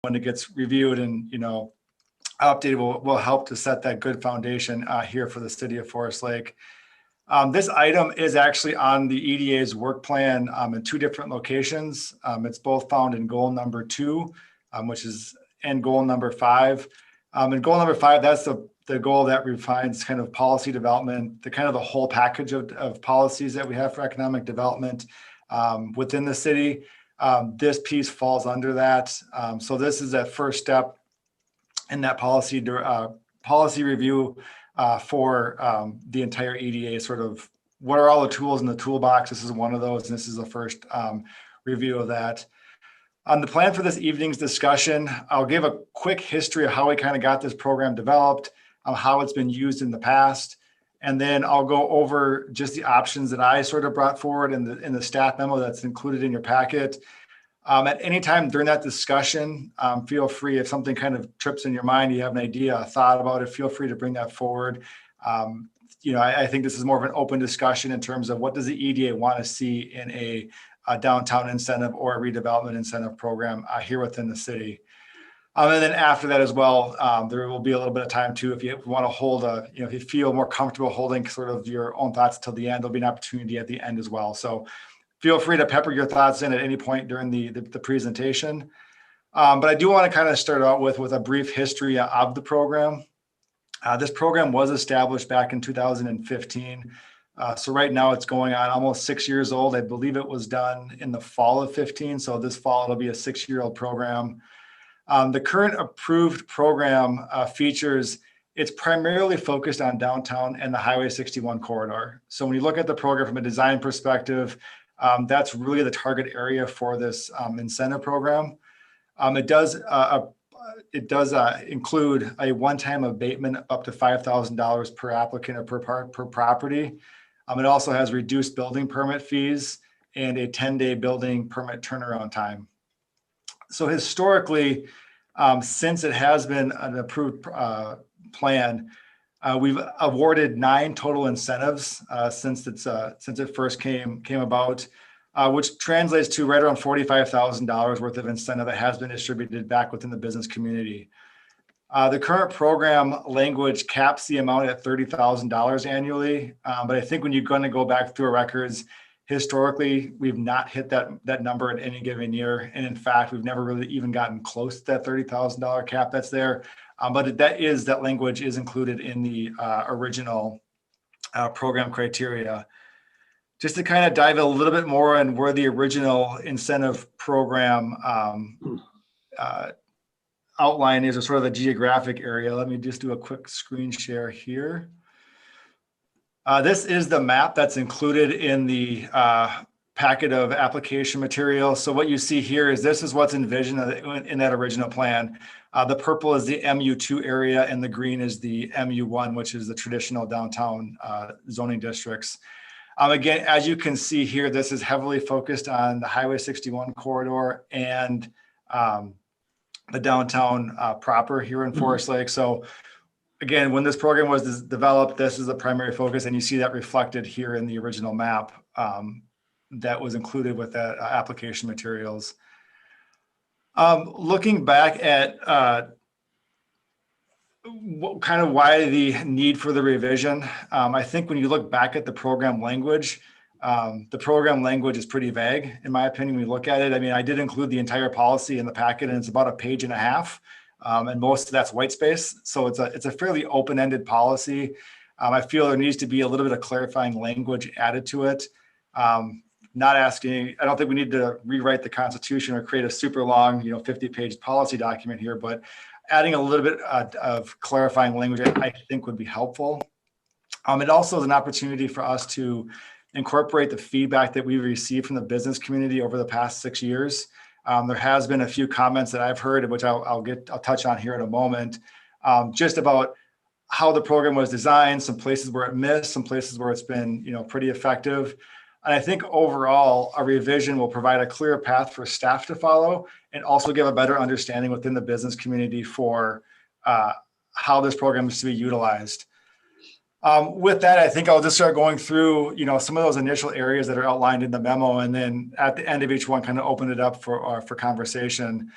when it gets reviewed and, updated will help to set that good foundation here for the city of Forest Lake. This item is actually on the EDA's work plan in two different locations. It's both found in goal number 2, which is and goal number 5. And goal number 5, that's the goal that refines kind of policy development, the whole package of policies that we have for economic development within the city. This piece falls under that. So this is that first step in that policy review for the entire EDA. Sort of what are all the tools in the toolbox? This is one of those, and this is the first review of that. On the plan for this evening's discussion, I'll give a quick history of how we kind of got this program developed, how it's been used in the past, and then I'll go over just the options that I sort of brought forward in the staff memo that's included in your packet. At any time during that discussion, feel free, if something kind of trips in your mind, you have an idea, a thought about it, feel free to bring that forward. I think this is more of an open discussion in terms of what does the EDA want to see in a downtown incentive or a redevelopment incentive program here within the city. And then after that as well, there will be a little bit of time too, if you want to hold if you feel more comfortable holding sort of your own thoughts till the end, there'll be an opportunity at the end as well. So feel free to pepper your thoughts in at any point during the presentation. But I do want to kind of start out with a brief history of the program. This program was established back in 2015. So right now it's going on almost 6 years old. I believe it was done in the fall of 15. So this fall, it'll be a 6-year-old program. The current approved program features, it's primarily focused on downtown and the Highway 61 corridor. So when you look at the program from a design perspective, that's really the target area for this incentive program. It does include a one-time abatement up to $5,000 per applicant or per property. It also has reduced building permit fees and a 10-day building permit turnaround time. So historically, since it has been an approved plan, we've awarded 9 total incentives since it first came about, which translates to right around $45,000 worth of incentive that has been distributed back within the business community. The current program language caps the amount at $30,000 annually, but I think when you're going to go back through our records, historically, we've not hit that number in any given year. And in fact, we've never really even gotten close to that $30,000 cap that's there. But that language is included in the original program criteria. Just to kind of dive a little bit more on where the original incentive program outline is, or sort of the geographic area. Let me just do a quick screen share here. This is the map that's included in the packet of application material. So what you see here is this is what's envisioned in that original plan. The purple is the MU2 area and the green is the MU1, which is the traditional downtown zoning districts. Again, as you can see here, this is heavily focused on the Highway 61 corridor and the downtown proper here in Forest Lake. So again, when this program was developed, this is the primary focus, and you see that reflected here in the original map that was included with that application materials. Looking back at kind of why the need for the revision, I think when you look back at the program language is pretty vague, in my opinion, when you look at it. I mean, I did include the entire policy in the packet, and it's about 1.5 pages. And most of that's white space. So it's a fairly open-ended policy. I feel there needs to be a little bit of clarifying language added to it. Not asking, I don't think we need to rewrite the Constitution or create a super long, 50-page policy document here, but adding a little bit of clarifying language, I think would be helpful. It also is an opportunity for us to incorporate the feedback that we've received from the business community over the past 6 years. There has been a few comments that I've heard, which I'll touch on here in a moment, just about how the program was designed, some places where it missed, some places where it's been, pretty effective. And I think overall, a revision will provide a clear path for staff to follow and also give a better understanding within the business community for how this program is to be utilized. With that, I think I'll just start going through, some of those initial areas that are outlined in the memo, and then at the end of each one, kind of open it up for conversation.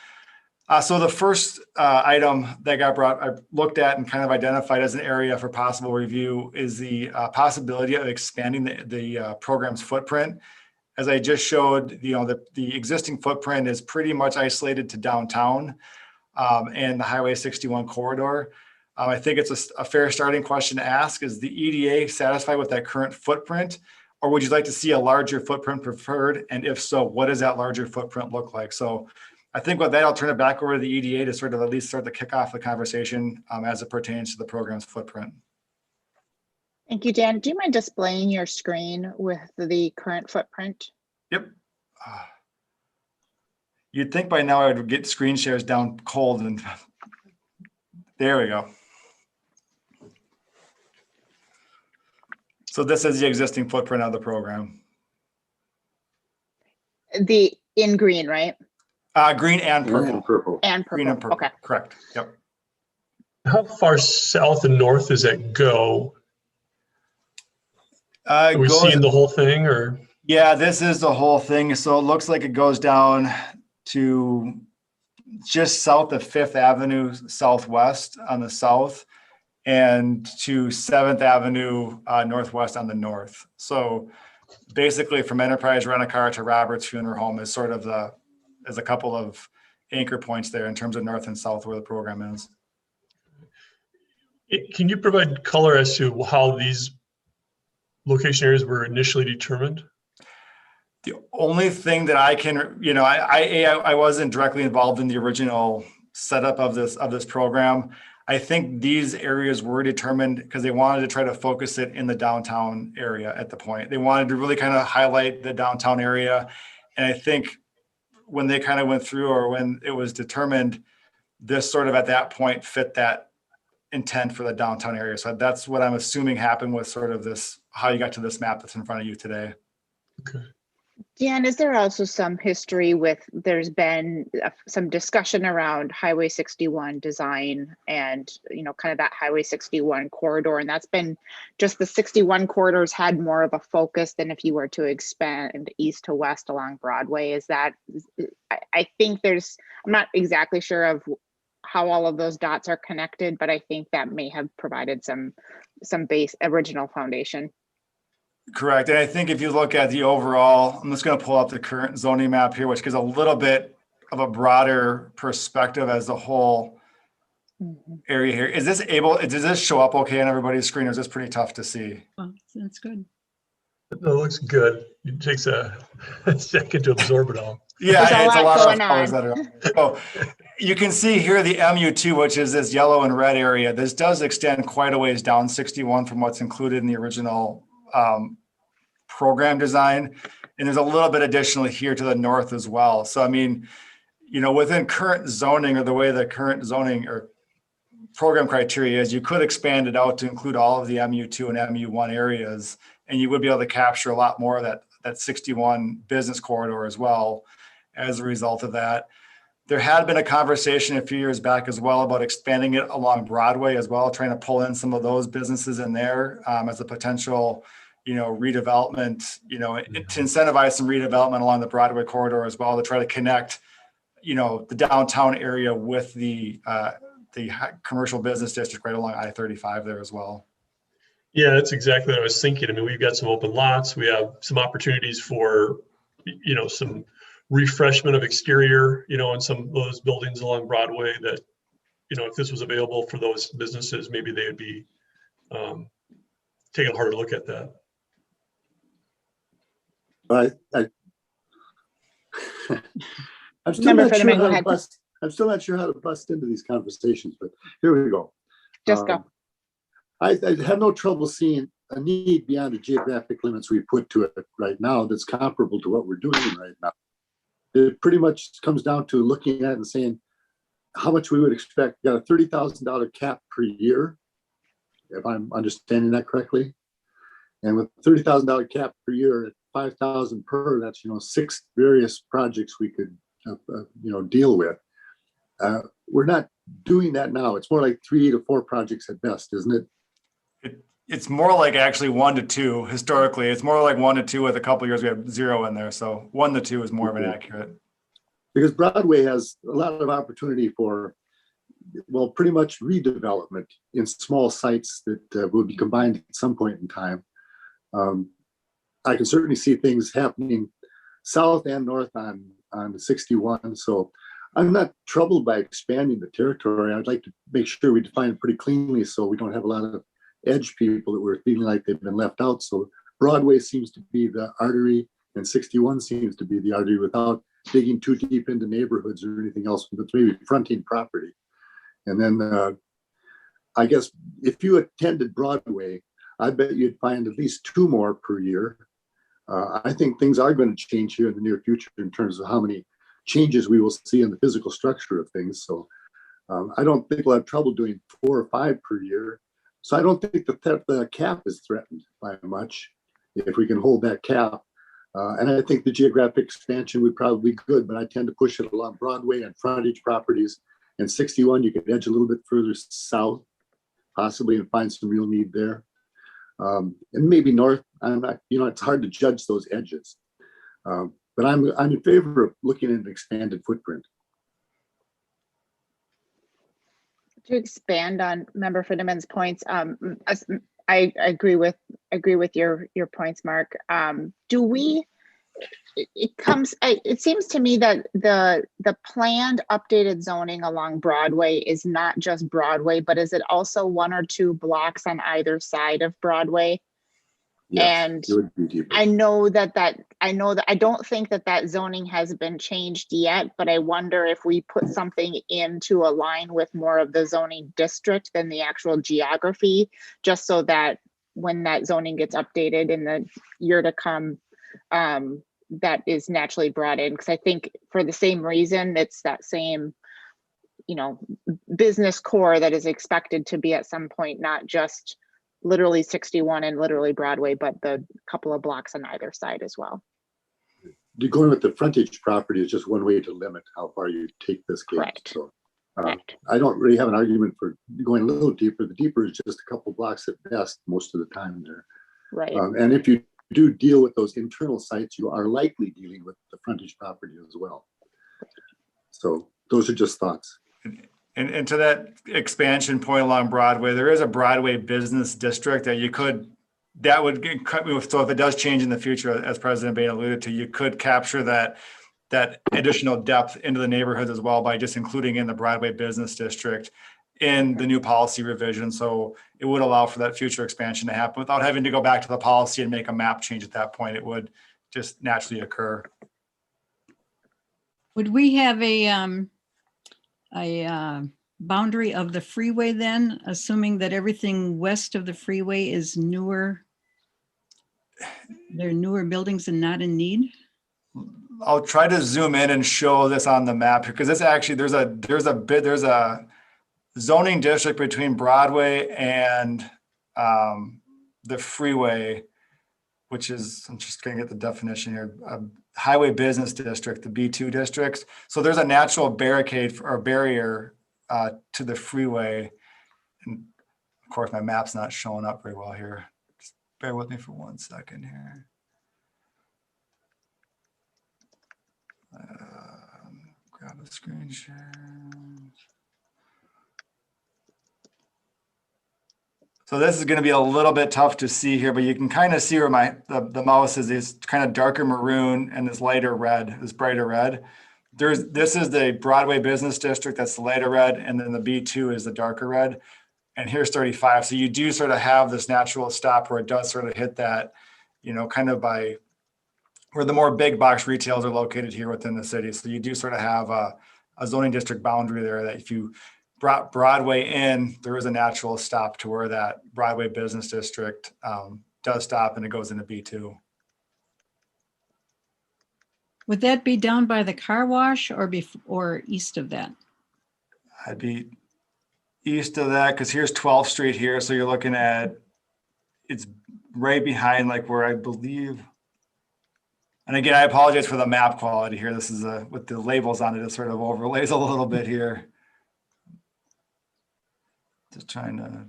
So the first item that I looked at and kind of identified as an area for possible review is the possibility of expanding the program's footprint. As I just showed, the existing footprint is pretty much isolated to downtown and the Highway 61 corridor. I think it's a fair starting question to ask: is the EDA satisfied with that current footprint, or would you like to see a larger footprint preferred? And if so, what does that larger footprint look like? So I think with that, I'll turn it back over to the EDA to sort of at least start to kick off the conversation as it pertains to the program's footprint. Thank you, Dan. Do you mind displaying your screen with the current footprint? Yep. You'd think by now I would get screen shares down cold, and there we go. So this is the existing footprint of the program. In green, right? Green and purple. And purple. And purple. Green and purple. Okay. Correct. Yep. How far south and north does that go? Are we seeing the whole thing, or? Yeah, this is the whole thing. So it looks like it goes down to just south of 5th Avenue Southwest on the south and to 7th Avenue Northwest on the north. So basically from Enterprise Rent-A-Car to Roberts Funeral Home is sort of there's a couple of anchor points there in terms of north and south where the program is. Can you provide color as to how these location areas were initially determined? The only thing that I can, I wasn't directly involved in the original setup of this program. I think these areas were determined because they wanted to try to focus it in the downtown area at the point. They wanted to really kind of highlight the downtown area. And I think when they kind of went through, or when it was determined, this sort of at that point fit that intent for the downtown area. So that's what I'm assuming happened with sort of this, how you got to this map that's in front of you today. Okay. Dan, is there also some history there's been some discussion around Highway 61 design and, kind of that Highway 61 corridor, and that's been just the 61 corridors had more of a focus than if you were to expand east to west along Broadway. I think I'm not exactly sure of how all of those dots are connected, but I think that may have provided some original foundation. Correct. And I think if you look at the overall, I'm just going to pull up the current zoning map here, which gives a little bit of a broader perspective as the whole area here. Does this show up okay on everybody's screen, or is this pretty tough to see? Oh, that's good. It looks good. It takes a second to absorb it all. Yeah, it's a lot of going colors that are. So you can see here the MU2, which is this yellow and red area. This does extend quite a ways down 61 from what's included in the original program design. And there's a little bit additionally here to the north as well. So, I mean, within current zoning, or the way the current zoning or program criteria is, you could expand it out to include all of the MU2 and MU1 areas, and you would be able to capture a lot more of that 61 business corridor as well as a result of that. There had been a conversation a few years back as well about expanding it along Broadway as well, trying to pull in some of those businesses in there as a potential, redevelopment, to incentivize some redevelopment along the Broadway corridor as well, to try to connect, the downtown area with the commercial business district right along I-35 there as well. Yeah, that's exactly what I was thinking. I mean, we've got some open lots. We have some opportunities for, some refreshment of exterior, in some of those buildings along Broadway that, if this was available for those businesses, maybe they would be taking a harder look at that. I'm still not sure how to bust into these conversations, but here we go. Just go. I have no trouble seeing a need beyond the geographic limits we put to it right now that's comparable to what we're doing right now. It pretty much comes down to looking at and saying how much we would expect. You got a $30,000 cap per year, if I'm understanding that correctly. And with $30,000 cap per year at 5,000 per, that's 6 various projects we could deal with. We're not doing that now. It's more like 3 to 4 projects at best, isn't it? It's more like actually 1 to 2 historically. It's more like 1 to 2 with a couple of years we have 0 in there. So 1 to 2 is more of an accurate. because Broadway has a lot of opportunity for, well, pretty much redevelopment in small sites that will be combined at some point in time. I can certainly see things happening south and north on 61. So I'm not troubled by expanding the territory. I'd like to make sure we define it pretty cleanly so we don't have a lot of edge people that were feeling like they've been left out. So Broadway seems to be the artery and 61 seems to be the artery without digging too deep into neighborhoods or anything else, but maybe fronting property. And then I guess if you attended Broadway, I bet you'd find at least 2 more per year. I think things are going to change here in the near future in terms of how many changes we will see in the physical structure of things. So I don't think we'll have trouble doing 4 or 5 per year. So I don't think that the cap is threatened by much if we can hold that cap. And I think the geographic expansion would probably be good, but I tend to push it along Broadway and frontage properties. And 61, you could edge a little bit further south, possibly, and find some real need there. And maybe north. I'm not, it's hard to judge those edges. But I'm in favor of looking at an expanded footprint. To expand on Member Fidemann's points, I agree with your points, Mark. It seems to me that the planned updated zoning along Broadway is not just Broadway, but is it also 1 or 2 blocks on either side of Broadway? Yes, And it would be deeper. I don't think that zoning has been changed yet, but I wonder if we put something in to align with more of the zoning district than the actual geography, just so that when that zoning gets updated in the year to come, that is naturally brought in. Because I think for the same reason, it's that same, business core that is expected to be at some point, not just literally 61 and literally Broadway, but the couple of blocks on either side as well. Going with the frontage property is just one way to limit how far you take this case. Correct. So Correct. I don't really have an argument for going a little deeper. The deeper is just a couple blocks at best most of the time there. Right. And if you do deal with those internal sites, you are likely dealing with the frontage property as well. So those are just thoughts. And to that expansion point along Broadway, there is a Broadway business district that would get cut. So if it does change in the future, as President Bain alluded to, you could capture that additional depth into the neighborhoods as well by just including in the Broadway business district in the new policy revision. So it would allow for that future expansion to happen without having to go back to the policy and make a map change at that point. It would just naturally occur. Would we have a boundary of the freeway then, assuming that everything west of the freeway is newer? They're newer buildings and not in need? I'll try to zoom in and show this on the map because this actually there's a zoning district between Broadway and the freeway, which is, I'm just going to get the definition here, highway business district, the B2 districts. So there's a natural barricade or barrier to the freeway. And of course, my map's not showing up very well here. Just bear with me for 1 second here. Grab a screen share. So this is going to be a little bit tough to see here, but you can kind of see where the mouse is. It's kind of darker maroon and this lighter red, this brighter red. This is the Broadway business district, that's the lighter red, and then the B2 is the darker red. And here's 35. So you do sort of have this natural stop where it does sort of hit that, kind of by where the more big box retails are located here within the city. So you do sort of have a zoning district boundary there that if you brought Broadway in, there is a natural stop to where that Broadway business district does stop and it goes into B2. Would that be down by the car wash or east of that? I'd be east of that because here's 12th Street here. So you're looking at, it's right behind like where I believe, and again, I apologize for the map quality here. This is with the labels on it, it sort of overlays a little bit here. Just trying to.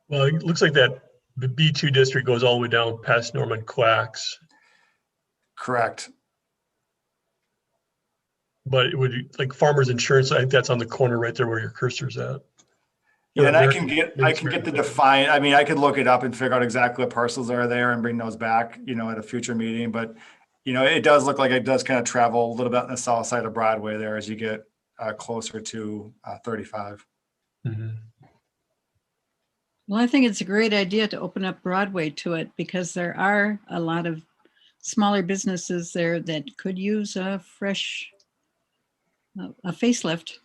Well, it looks like the B2 district goes all the way down past Norman Quack's. Correct. but it would, like Farmers Insurance, I think that's on the corner right there where your cursor's at. Yeah, Or and I American- can get maybe it's the American. define, I mean, I could look it up and figure out exactly what parcels are there and bring those back, you know, at a future meeting, but it does look like it does kind of travel a little bit on the south side of Broadway there as you get closer to 35. Mhm. Well, I think it's a great idea to open up Broadway to it because there are a lot of smaller businesses there that could use a fresh, a facelift.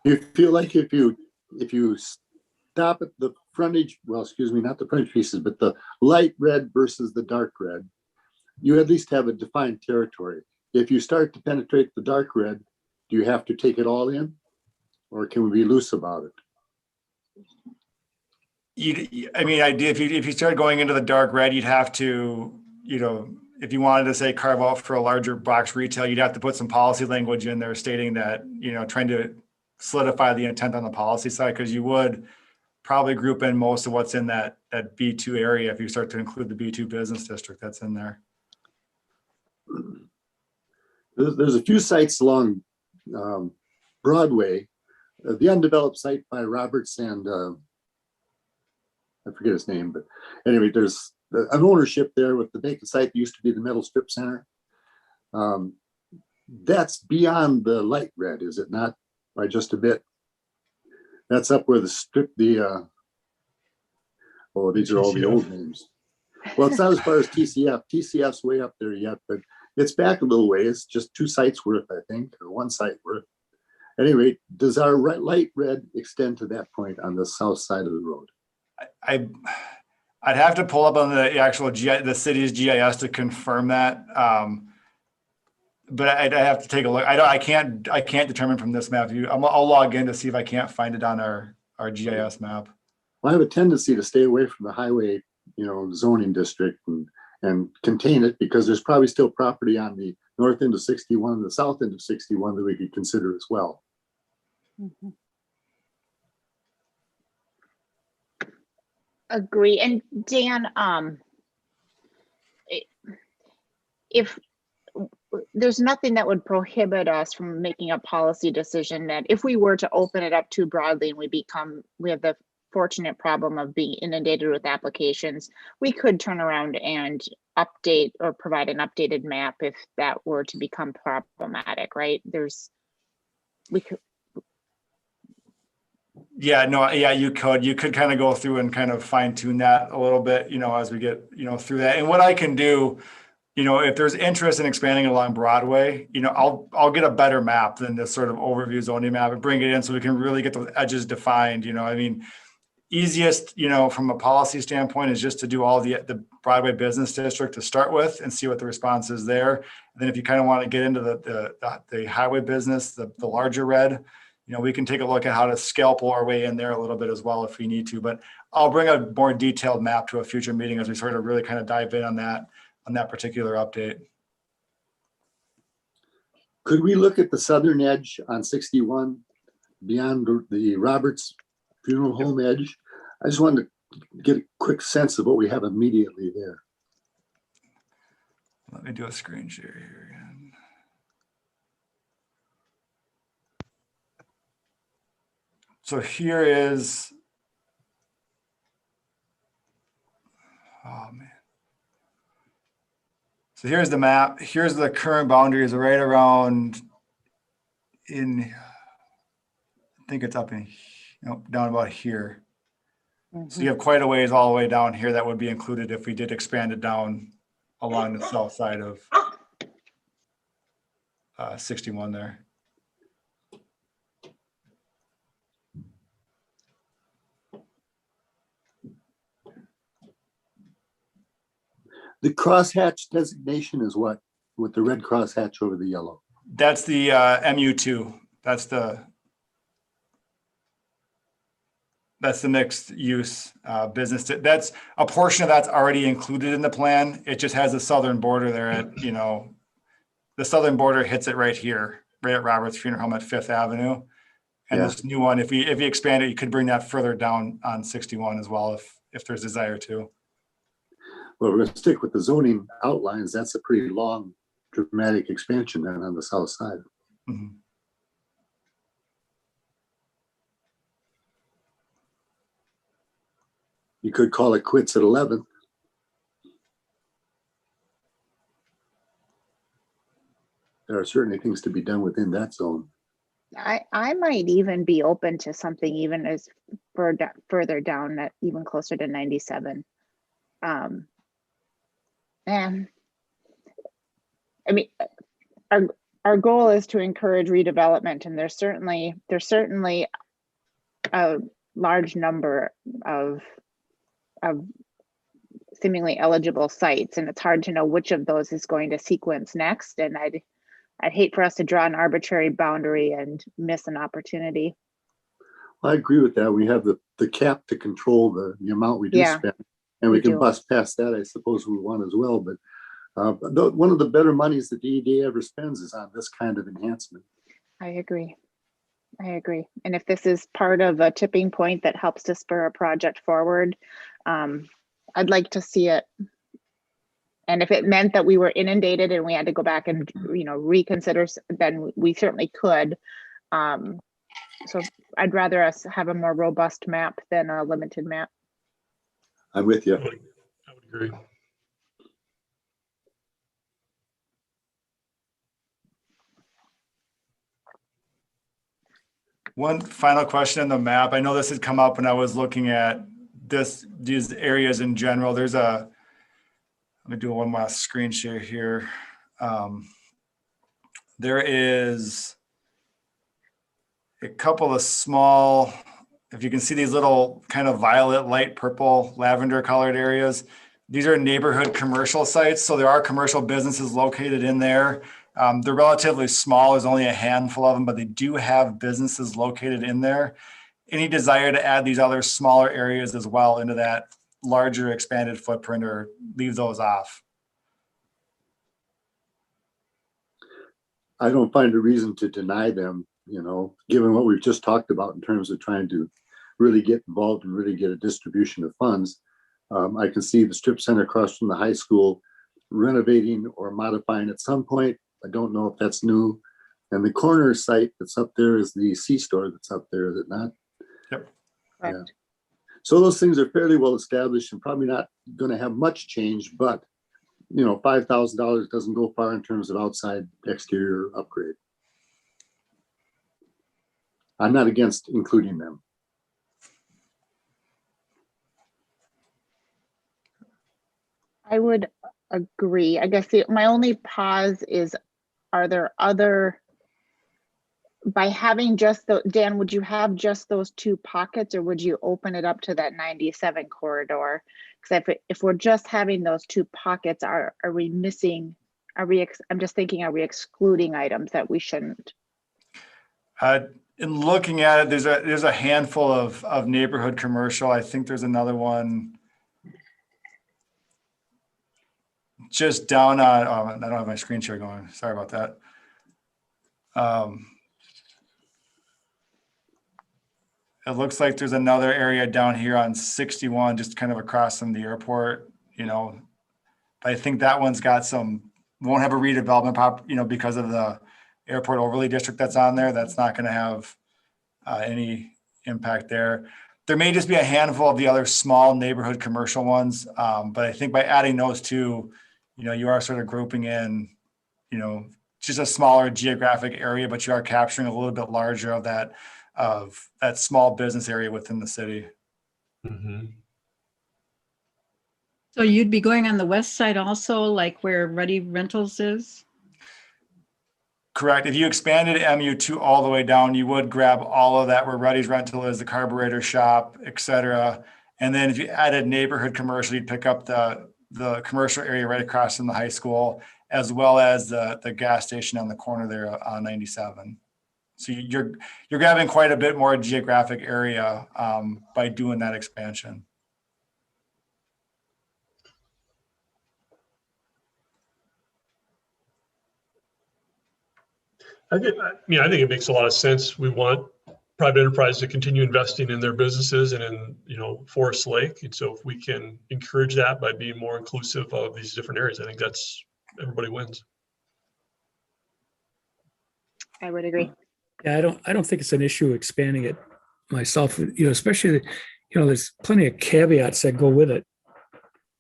You feel like if you stop at the frontage, well, excuse me, not the frontage pieces, but the light red versus the dark red, you at least have a defined territory. If you start to penetrate the dark red, do you have to take it all in? Or can we be loose about it? If you started going into the dark red, you'd have to, if you wanted to say carve out for a larger box retail, you'd have to put some policy language in there stating that, trying to solidify the intent on the policy side, because you would probably group in most of what's in that B2 area if you start to include the B2 business district that's in there. There's a few sites along Broadway, the undeveloped site by Roberts and I forget his name, but anyway, there's an ownership there with the vacant site that used to be the metal strip center. That's beyond the light red, is it not? By just a bit. That's up where these are all the old names. Well, it's not as far as TCF. TCF's way up there yet, but it's back a little ways, just 2 sites worth, I think, or 1 site worth. Anyway, does our light red extend to that point on the south side of the road? I'd have to pull up on the actual the city's GIS to confirm that. But I'd have to take a look. I can't determine from this map. I'll log in to see if I can't find it on our GIS map. Well, I have a tendency to stay away from the highway, zoning district and contain it, because there's probably still property on the north end of 61 and the south end of 61 that we could consider as well. Mhm. Agree. And Dan, if there's nothing that would prohibit us from making a policy decision that if we were to open it up too broadly and we have the fortunate problem of being inundated with applications, we could turn around and update or provide an updated map if that were to become problematic, right? We could. Yeah, no, yeah, you could kind of go through and kind of fine tune that a little bit, as we get, through that. And what I can do, if there's interest in expanding along Broadway, I'll get a better map than this sort of overview zoning map and bring it in so we can really get those edges defined. Easiest, from a policy standpoint is just to do all the Broadway business district to start with and see what the response is there. And then if you kind of want to get into the highway business, the larger red, we can take a look at how to scalpel our way in there a little bit as well if we need to. But I'll bring a more detailed map to a future meeting as we sort of really kind of dive in on that particular update. Could we look at the southern edge on 61 beyond the Roberts Funeral Home edge? I just wanted to get a quick sense of what we have immediately there. Let me do a screen share here again. So here is, oh man. So here's the map. Here's the current boundaries right around I think it's up in, down about here. So you have quite a ways all the way down here that would be included if we did expand it down along the south side of 61 there. The crosshatch designation is what, with the red crosshatch over the yellow? That's the MU2. That's the mixed use business. That's a portion of that's already included in the plan. It just has a southern border there at, the southern border hits it right here, right at Roberts Funeral Home at 5th Avenue. And Yeah. This new one, if you expand it, you could bring that further down on 61 as well, if there's desire to. Well, we're gonna stick with the zoning outlines. That's a pretty long, dramatic expansion then on the south side. Mhm. You could call it quits at 11. There are certainly things to be done within that zone. I might even be open to something even as further down, that even closer to 97. And I mean, our goal is to encourage redevelopment, and there's certainly a large number of seemingly eligible sites, and it's hard to know which of those is going to sequence next. And I'd hate for us to draw an arbitrary boundary and miss an opportunity. I agree with that. We have the cap to control the amount we do Yeah, spend, and we we can do. bust past that, I suppose we want as well. But one of the better monies that the EDA ever spends is on this kind of enhancement. I agree. And if this is part of a tipping point that helps to spur a project forward, I'd like to see it. And if it meant that we were inundated and we had to go back and, reconsider, then we certainly could. So I'd rather us have a more robust map than a limited map. I'm with you. I would agree. One final question on the map. I know this had come up when I was looking at these areas in general. Let me do one last screen share here. There is a couple of small, if you can see these little kind of violet, light purple, lavender colored areas, these are neighborhood commercial sites. So there are commercial businesses located in there. They're relatively small. There's only a handful of them, but they do have businesses located in there. Any desire to add these other smaller areas as well into that larger expanded footprint, or leave those off? I don't find a reason to deny them, given what we've just talked about in terms of trying to really get involved and really get a distribution of funds. I can see the strip center across from the high school renovating or modifying at some point. I don't know if that's new. And the corner site that's up there is the C-store that's up there, is it not? Yep. Correct. Yeah. So those things are fairly well established and probably not going to have much change, but $5,000 doesn't go far in terms of outside exterior upgrade. I'm not against including them. I would agree. I guess my only pause is, are there other, by having just Dan, would you have just those two pockets, or would you open it up to that 97 corridor? Because if we're just having those two pockets, are we missing, I'm just thinking, are we excluding items that we shouldn't? In looking at it, there's a handful of neighborhood commercial. I think there's another one just down on, I don't have my screen share going. Sorry about that. It looks like there's another area down here on 61, just kind of across from the airport, But I think that one's got won't have a redevelopment because of the airport overlay district that's on there. That's not going to have any impact there. There may just be a handful of the other small neighborhood commercial ones. But I think by adding those two, you are sort of grouping in, just a smaller geographic area, but you are capturing a little bit larger of that small business area within the city. Mm-hmm. So you'd be going on the west side also, like where Ruddy Rentals is? Correct. If you expanded MU2 all the way down, you would grab all of that where Ruddy's Rental is, the carburetor shop, et cetera. And then if you added neighborhood commercial, you'd pick up the commercial area right across from the high school, as well as the gas station on the corner there on 97. So you're grabbing quite a bit more geographic area by doing that expansion. I think it makes a lot of sense. We want private enterprise to continue investing in their businesses and in, you know, Forest Lake. And so if we can encourage that by being more inclusive of these different areas, I think that's, everybody wins. I would agree. Yeah, I don't think it's an issue expanding it myself, you know, especially, you know, there's plenty of caveats that go with it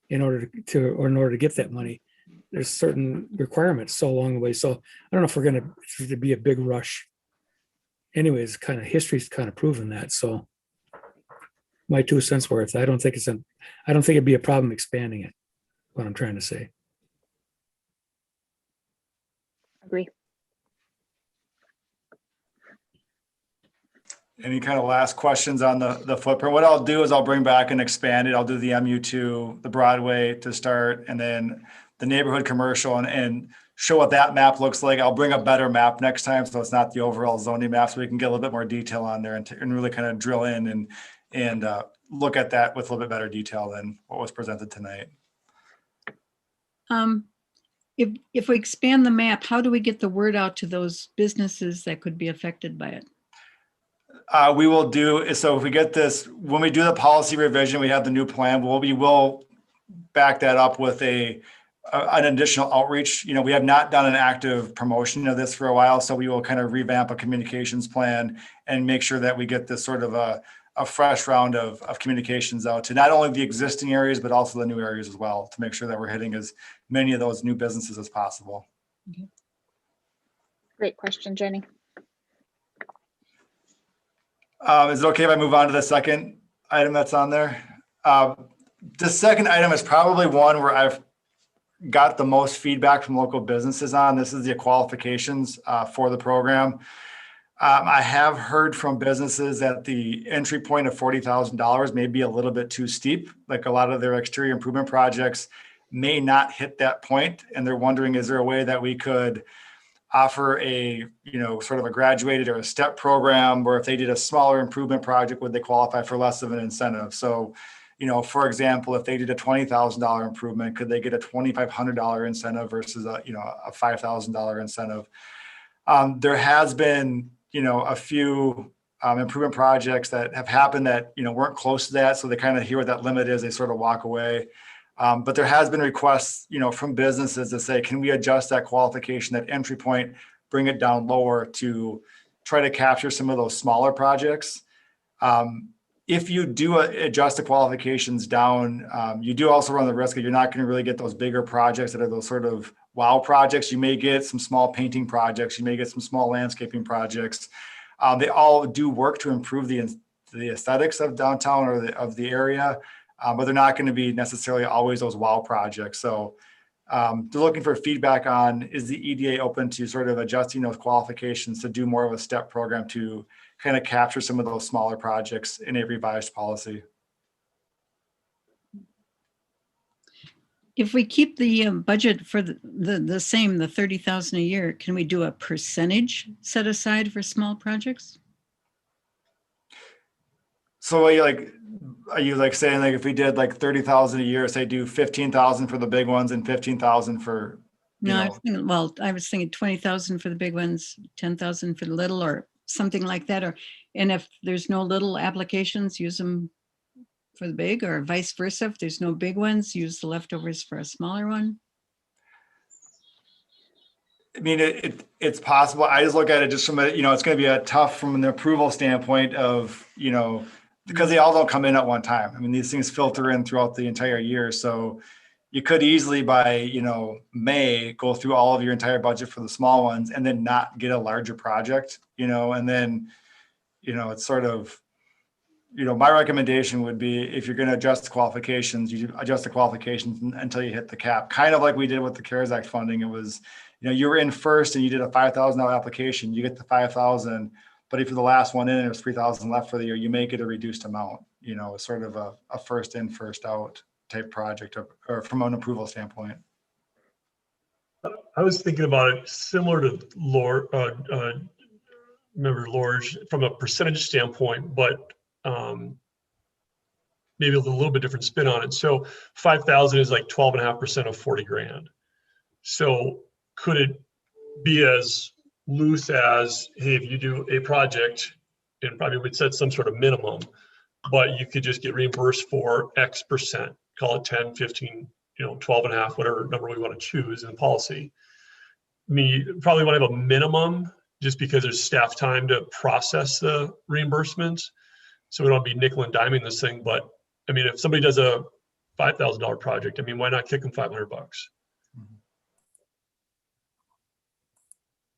in order to get that money. There's certain requirements so along the way. So I don't know if we're going to be a big rush. Anyways, kind of history's kind of proven that. So my 2 cents worth. I don't think it'd be a problem expanding it. What I'm trying to say. Agree. Any kind of last questions on the footprint? What I'll do is I'll bring back and expand it. I'll do the MU2, the Broadway to start, and then the neighborhood commercial and show what that map looks like. I'll bring a better map next time, so it's not the overall zoning map, so we can get a little bit more detail on there and really kind of drill in and look at that with a little bit better detail than what was presented tonight. If we expand the map, how do we get the word out to those businesses that could be affected by it? We will do, so if we get this, when we do the policy revision, we have the new plan, we will back that up with an additional outreach. You know, we have not done an active promotion of this for a while, so we will kind of revamp a communications plan and make sure that we get this sort of a fresh round of communications out to not only the existing areas, but also the new areas as well, to make sure that we're hitting as many of those new businesses as possible. Okay. Great question, Jenny. Is it okay if I move on to the second item that's on there? The second item is probably one where I've got the most feedback from local businesses on. This is the qualifications for the program. I have heard from businesses that the entry point of $40,000 may be a little bit too steep. Like a lot of their exterior improvement projects may not hit that point. And they're wondering, is there a way that we could offer a, you know, sort of a graduated or a step program where if they did a smaller improvement project, would they qualify for less of an incentive? So, you know, for example, if they did a $20,000 improvement, could they get a $2,500 incentive versus a $5,000 incentive? There has been, you know, a few improvement projects that have happened that, you know, weren't close to that. So they kind of hear what that limit is. They sort of walk away. But there has been requests, you know, from businesses to say, can we adjust that qualification, that entry point, bring it down lower to try to capture some of those smaller projects? If you do adjust the qualifications down, you do also run the risk that you're not going to really get those bigger projects that are those sort of wow projects. You may get some small painting projects. You may get some small landscaping projects. They all do work to improve the aesthetics of downtown or of the area. But they're not going to be necessarily always those wow projects. So they're looking for feedback on, is the EDA open to sort of adjusting those qualifications to do more of a step program to kind of capture some of those smaller projects in a revised policy? If we keep the budget for the same, the 30,000 a year, can we do a percentage set aside for small projects? So are you like saying, like, if we did like 30,000 a year, say do 15,000 for the big ones and 15,000 for, No, I was thinking 20,000 for the big ones, 10,000 for the little, or something like that. And if there's no little applications, use them for the big, or vice versa. If there's no big ones, use the leftovers for a smaller one. I mean, it's possible. I just look at it just from a, you know, it's going to be a tough from an approval standpoint of, you know, because they all don't come in at one time. I mean, these things filter in throughout the entire year. So you could easily by, you know, May go through all of your entire budget for the small ones and then not get a larger project, you know, and then, you know, it's sort of, you know, my recommendation would be if you're going to adjust the qualifications, you adjust the qualifications until you hit the cap, kind of like we did with the CARES Act funding. It was, you know, you were in first and you did a $5,000 application, you get the 5,000. But if you're the last one in and there's 3,000 left for the year, you may get a reduced amount, you know, sort of a first in, first out type project or from an approval standpoint. I was thinking about it similar to Member Lorge from a percentage standpoint, but maybe with a little bit different spin on it. So 5,000 is like 12.5% of 40 grand. So could it be as loose as, hey, if you do a project and probably would set some sort of minimum, but you could just get reimbursed for X%, call it 10, 15, 12 and a half, whatever number we want to choose in policy. I mean, you probably want to have a minimum just because there's staff time to process the reimbursements. So we don't be nickel and diming this thing. But I mean, if somebody does a $5,000 project, I mean, why not kick them $500?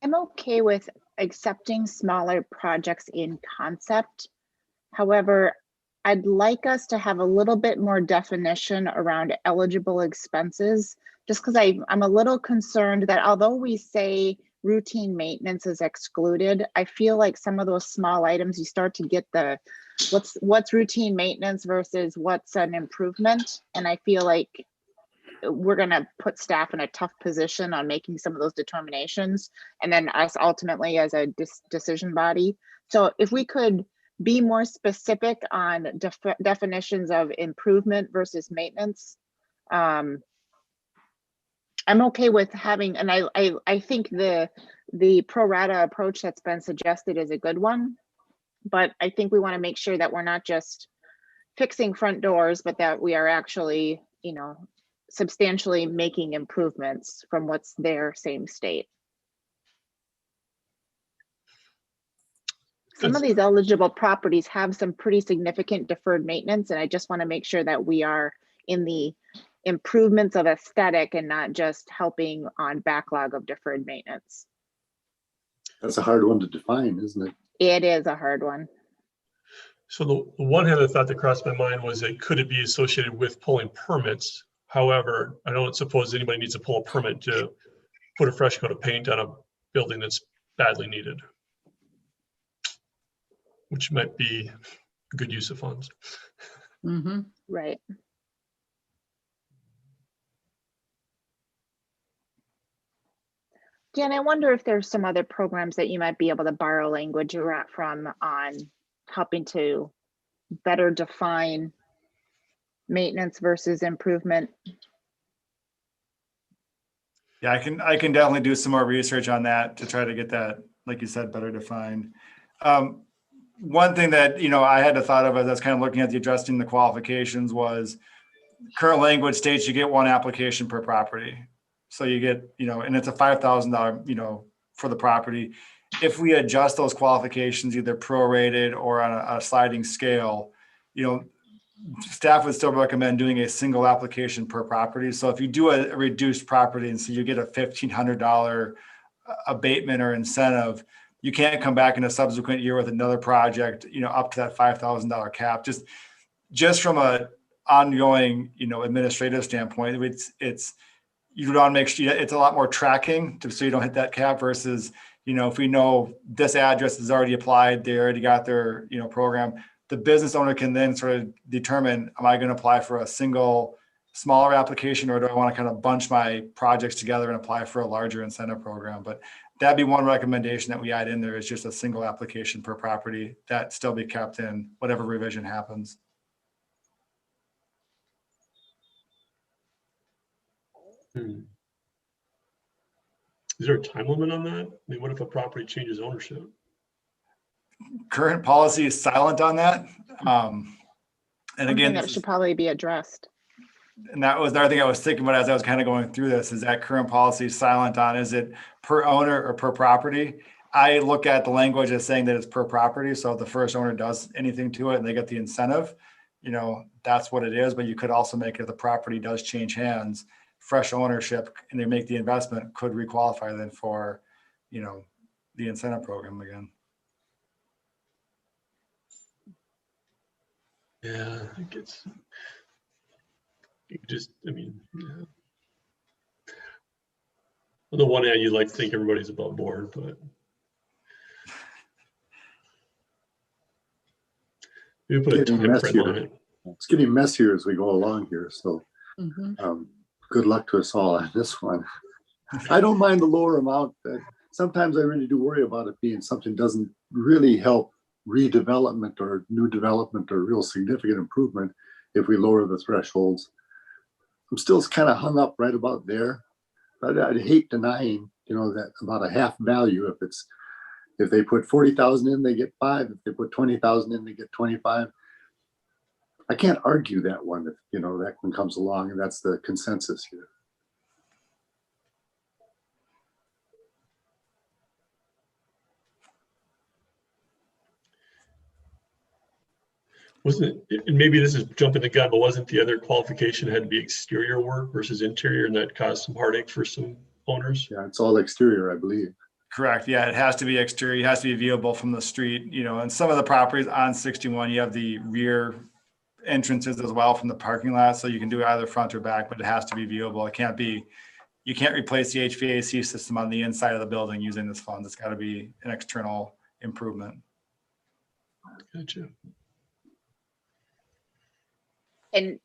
I'm okay with accepting smaller projects in concept. However, I'd like us to have a little bit more definition around eligible expenses, just because I'm a little concerned that although we say routine maintenance is excluded, I feel like some of those small items, you start to get the what's routine maintenance versus what's an improvement. And I feel like we're going to put staff in a tough position on making some of those determinations, and then us ultimately as a decision body. So if we could be more specific on definitions of improvement versus maintenance, I'm okay with having, and I think the pro rata approach that's been suggested is a good one, but I think we want to make sure that we're not just fixing front doors, but that we are actually, substantially making improvements from what's there, same state. Some of these eligible properties have some pretty significant deferred maintenance, and I just want to make sure that we are in the improvements of aesthetic and not just helping on backlog of deferred maintenance. That's a hard one to define, isn't it? It is a hard one. So the one hand I thought that crossed my mind was that could it be associated with pulling permits? However, I don't suppose anybody needs to pull a permit to put a fresh coat of paint on a building that's badly needed, which might be a good use of funds. Mm-hmm. Right. Dan, I wonder if there's some other programs that you might be able to borrow language from on helping to better define maintenance versus improvement. Yeah, I can definitely do some more research on that to try to get that, like you said, better defined. One thing that, I had to thought of as I was kind of looking at adjusting the qualifications was current language states you get one application per property. So you get, and it's a $5,000, for the property. If we adjust those qualifications, either prorated or on a sliding scale, staff would still recommend doing a single application per property. So if you do a reduced property and so you get a $1,500 abatement or incentive, you can't come back in a subsequent year with another project, up to that $5,000 cap. Just from a ongoing, administrative standpoint, it's you want to make sure it's a lot more tracking so you don't hit that cap versus, if we know this address is already applied, they already got their, program. The business owner can then sort of determine, am I going to apply for a single smaller application, or do I want to kind of bunch my projects together and apply for a larger incentive program? But that'd be one recommendation that we add in there, is just a single application per property that still be kept in whatever revision happens. Is there a time limit on that? I mean, what if a property changes ownership? Current policy is silent on that. And again, that should probably be addressed. And that was another thing I was thinking about as I was kind of going through this, is that current policy silent on, is it per owner or per property? I look at the language as saying that it's per property. So if the first owner does anything to it and they get the incentive, that's what it is. But you could also make it, if the property does change hands, fresh ownership, and they make the investment, could requalify then for, the incentive program again. Yeah, I think it's just, yeah. On the one hand, you'd like to think everybody's above board, but we put a time frame on it. It's getting messier as we go along here. So good luck to us all on this one. I don't mind the lower amount. Sometimes I really do worry about it being something doesn't really help redevelopment or new development or real significant improvement if we lower the thresholds. I'm still kind of hung up right about there. I'd hate denying, that about a half value if it's, If they put 40,000 in, they get 5. If they put 20,000 in, they get 25. I can't argue that one if, you know, that one comes along, and that's the consensus here. Wasn't it, and maybe this is jumping the gun, but wasn't the other qualification had to be exterior work versus interior, and that caused some heartache for some owners? Yeah, it's all exterior, I believe. Correct. Yeah, it has to be exterior. It has to be viewable from the street, you know, and some of the properties on 61, you have the rear entrances as well from the parking lot. So you can do either front or back, but it has to be viewable. It can't be, you can't replace the HVAC system on the inside of the building using this fund. It's got to be an external improvement. Gotcha. And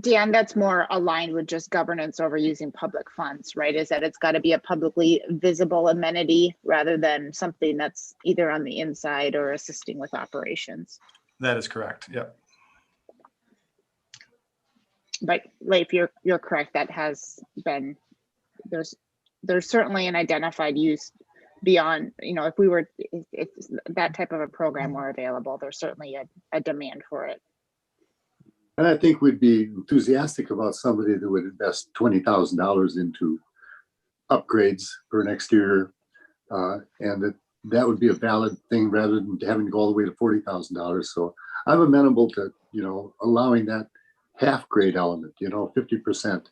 Dan, that's more aligned with just governance over using public funds, right? Is that it's got to be a publicly visible amenity rather than something that's either on the inside or assisting with operations. That is correct. Yep. But Leif, you're correct. That has been, there's certainly an identified use beyond, you know, if we were, if that type of a program were available, there's certainly a demand for it. And I think we'd be enthusiastic about somebody that would invest $20,000 into upgrades for an exterior, and that would be a valid thing rather than having to go all the way to $40,000. So I'm amenable to, you know, allowing that half grade element, you know, 50%.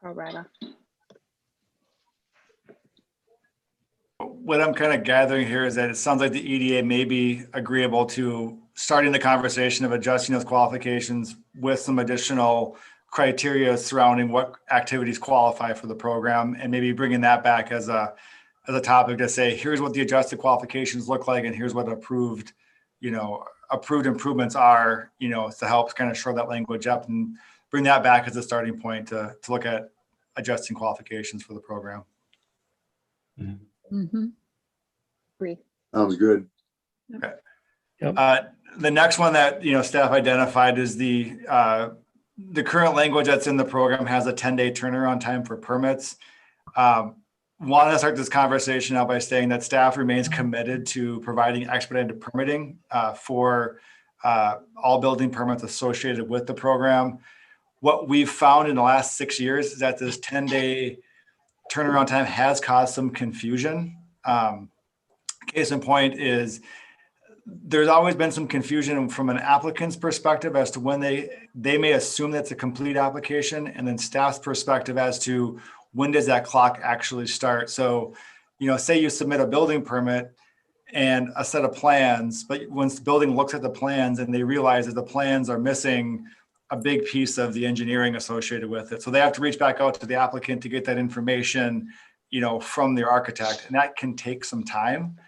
Pro rata. What I'm kind of gathering here is that it sounds like the EDA may be agreeable to starting the conversation of adjusting those qualifications with some additional criteria surrounding what activities qualify for the program, and maybe bringing that back as a topic to say, here's what the adjusted qualifications look like, and here's what approved improvements are, you know, to help kind of shore that language up and bring that back as a starting point to look at adjusting qualifications for the program. Mm-hmm. Agree. Sounds good. Okay. Yep. The next one that, you know, staff identified is the current language that's in the program has a 10-day turnaround time for permits. Want to start this conversation out by saying that staff remains committed to providing expedited permitting for all building permits associated with the program. What we've found in the last 6 years is that this 10-day turnaround time has caused some confusion. Case in point is there's always been some confusion from an applicant's perspective as to when they may assume that's a complete application, and then staff's perspective as to when does that clock actually start. So, you know, say you submit a building permit and a set of plans, but once the building looks at the plans and they realize that the plans are missing a big piece of the engineering associated with it. So they have to reach back out to the applicant to get that information, you know, from their architect, and that can take some time.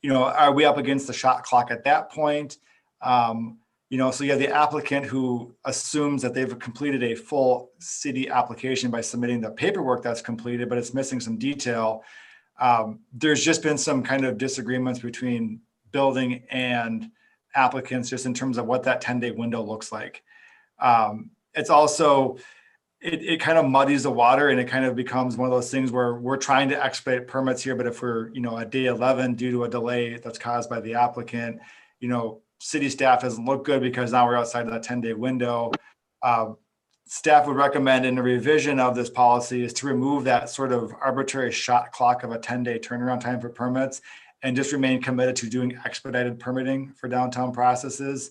You know, are we up against the shot clock at that point? You know, so you have the applicant who assumes that they've completed a full city application by submitting the paperwork that's completed, but it's missing some detail. There's just been some kind of disagreements between building and applicants just in terms of what that 10-day window looks like. It's also, it kind of muddies the water, and it kind of becomes one of those things where we're trying to expedite permits here, but if we're, you know, at day 11 due to a delay that's caused by the applicant, you know, city staff doesn't look good because now we're outside of that 10-day window. Staff would recommend in the revision of this policy is to remove that sort of arbitrary shot clock of a 10-day turnaround time for permits and just remain committed to doing expedited permitting for downtown processes.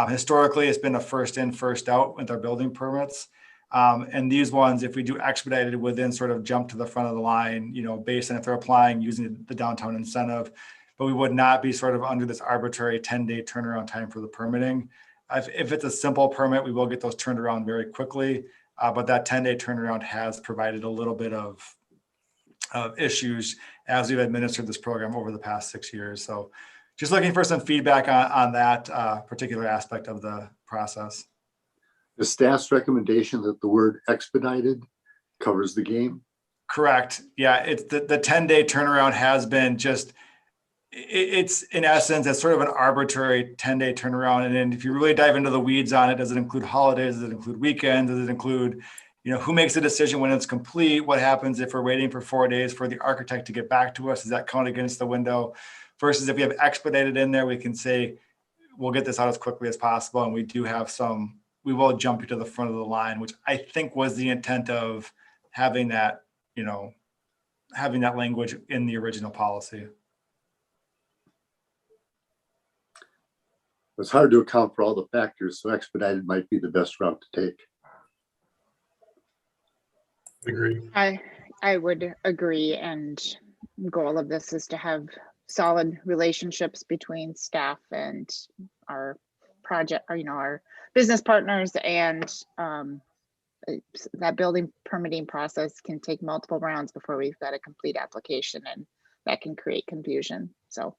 Historically, it's been a first in, first out with our building permits. And these ones, if we do expedited, would then sort of jump to the front of the line, you know, based on if they're applying using the downtown incentive, but we would not be sort of under this arbitrary 10-day turnaround time for the permitting. If it's a simple permit, we will get those turned around very quickly, but that 10-day turnaround has provided a little bit of issues as we've administered this program over the past 6 years. So just looking for some feedback on that particular aspect of the process. The staff's recommendation that the word expedited covers the game. Correct. Yeah, it's the 10-day turnaround has been just, it's in essence, it's sort of an arbitrary 10-day turnaround. And then if you really dive into the weeds on it, does it include holidays? Does it include weekends? Does it include, who makes the decision when it's complete? What happens if we're waiting for 4 days for the architect to get back to us? Does that count against the window? Versus if we have expedited in there, we can say, we'll get this out as quickly as possible. And we do have we will jump you to the front of the line, which I think was the intent of having that, having that language in the original policy. It's hard to account for all the factors, so expedited might be the best route to take. Agree. I would agree, and goal of this is to have solid relationships between staff and our project, or our business partners, and that building permitting process can take multiple rounds before we've got a complete application, and that can create confusion. So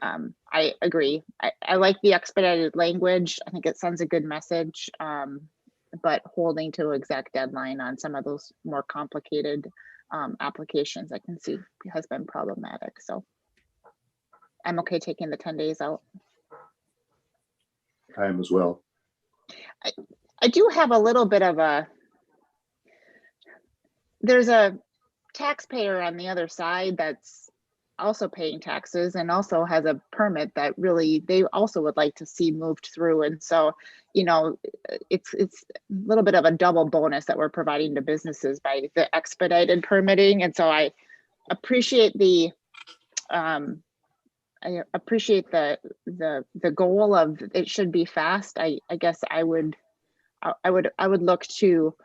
I agree. I like the expedited language. I think it sends a good message, but holding to exact deadline on some of those more complicated applications I can see has been problematic. So I'm okay taking the 10 days out. Time as well. I do have a little bit of there's a taxpayer on the other side that's also paying taxes and also has a permit that really they also would like to see moved through. And so, it's a little bit of a double bonus that we're providing to businesses by the expedited permitting. And so I appreciate the goal of it should be fast. I guess I would look to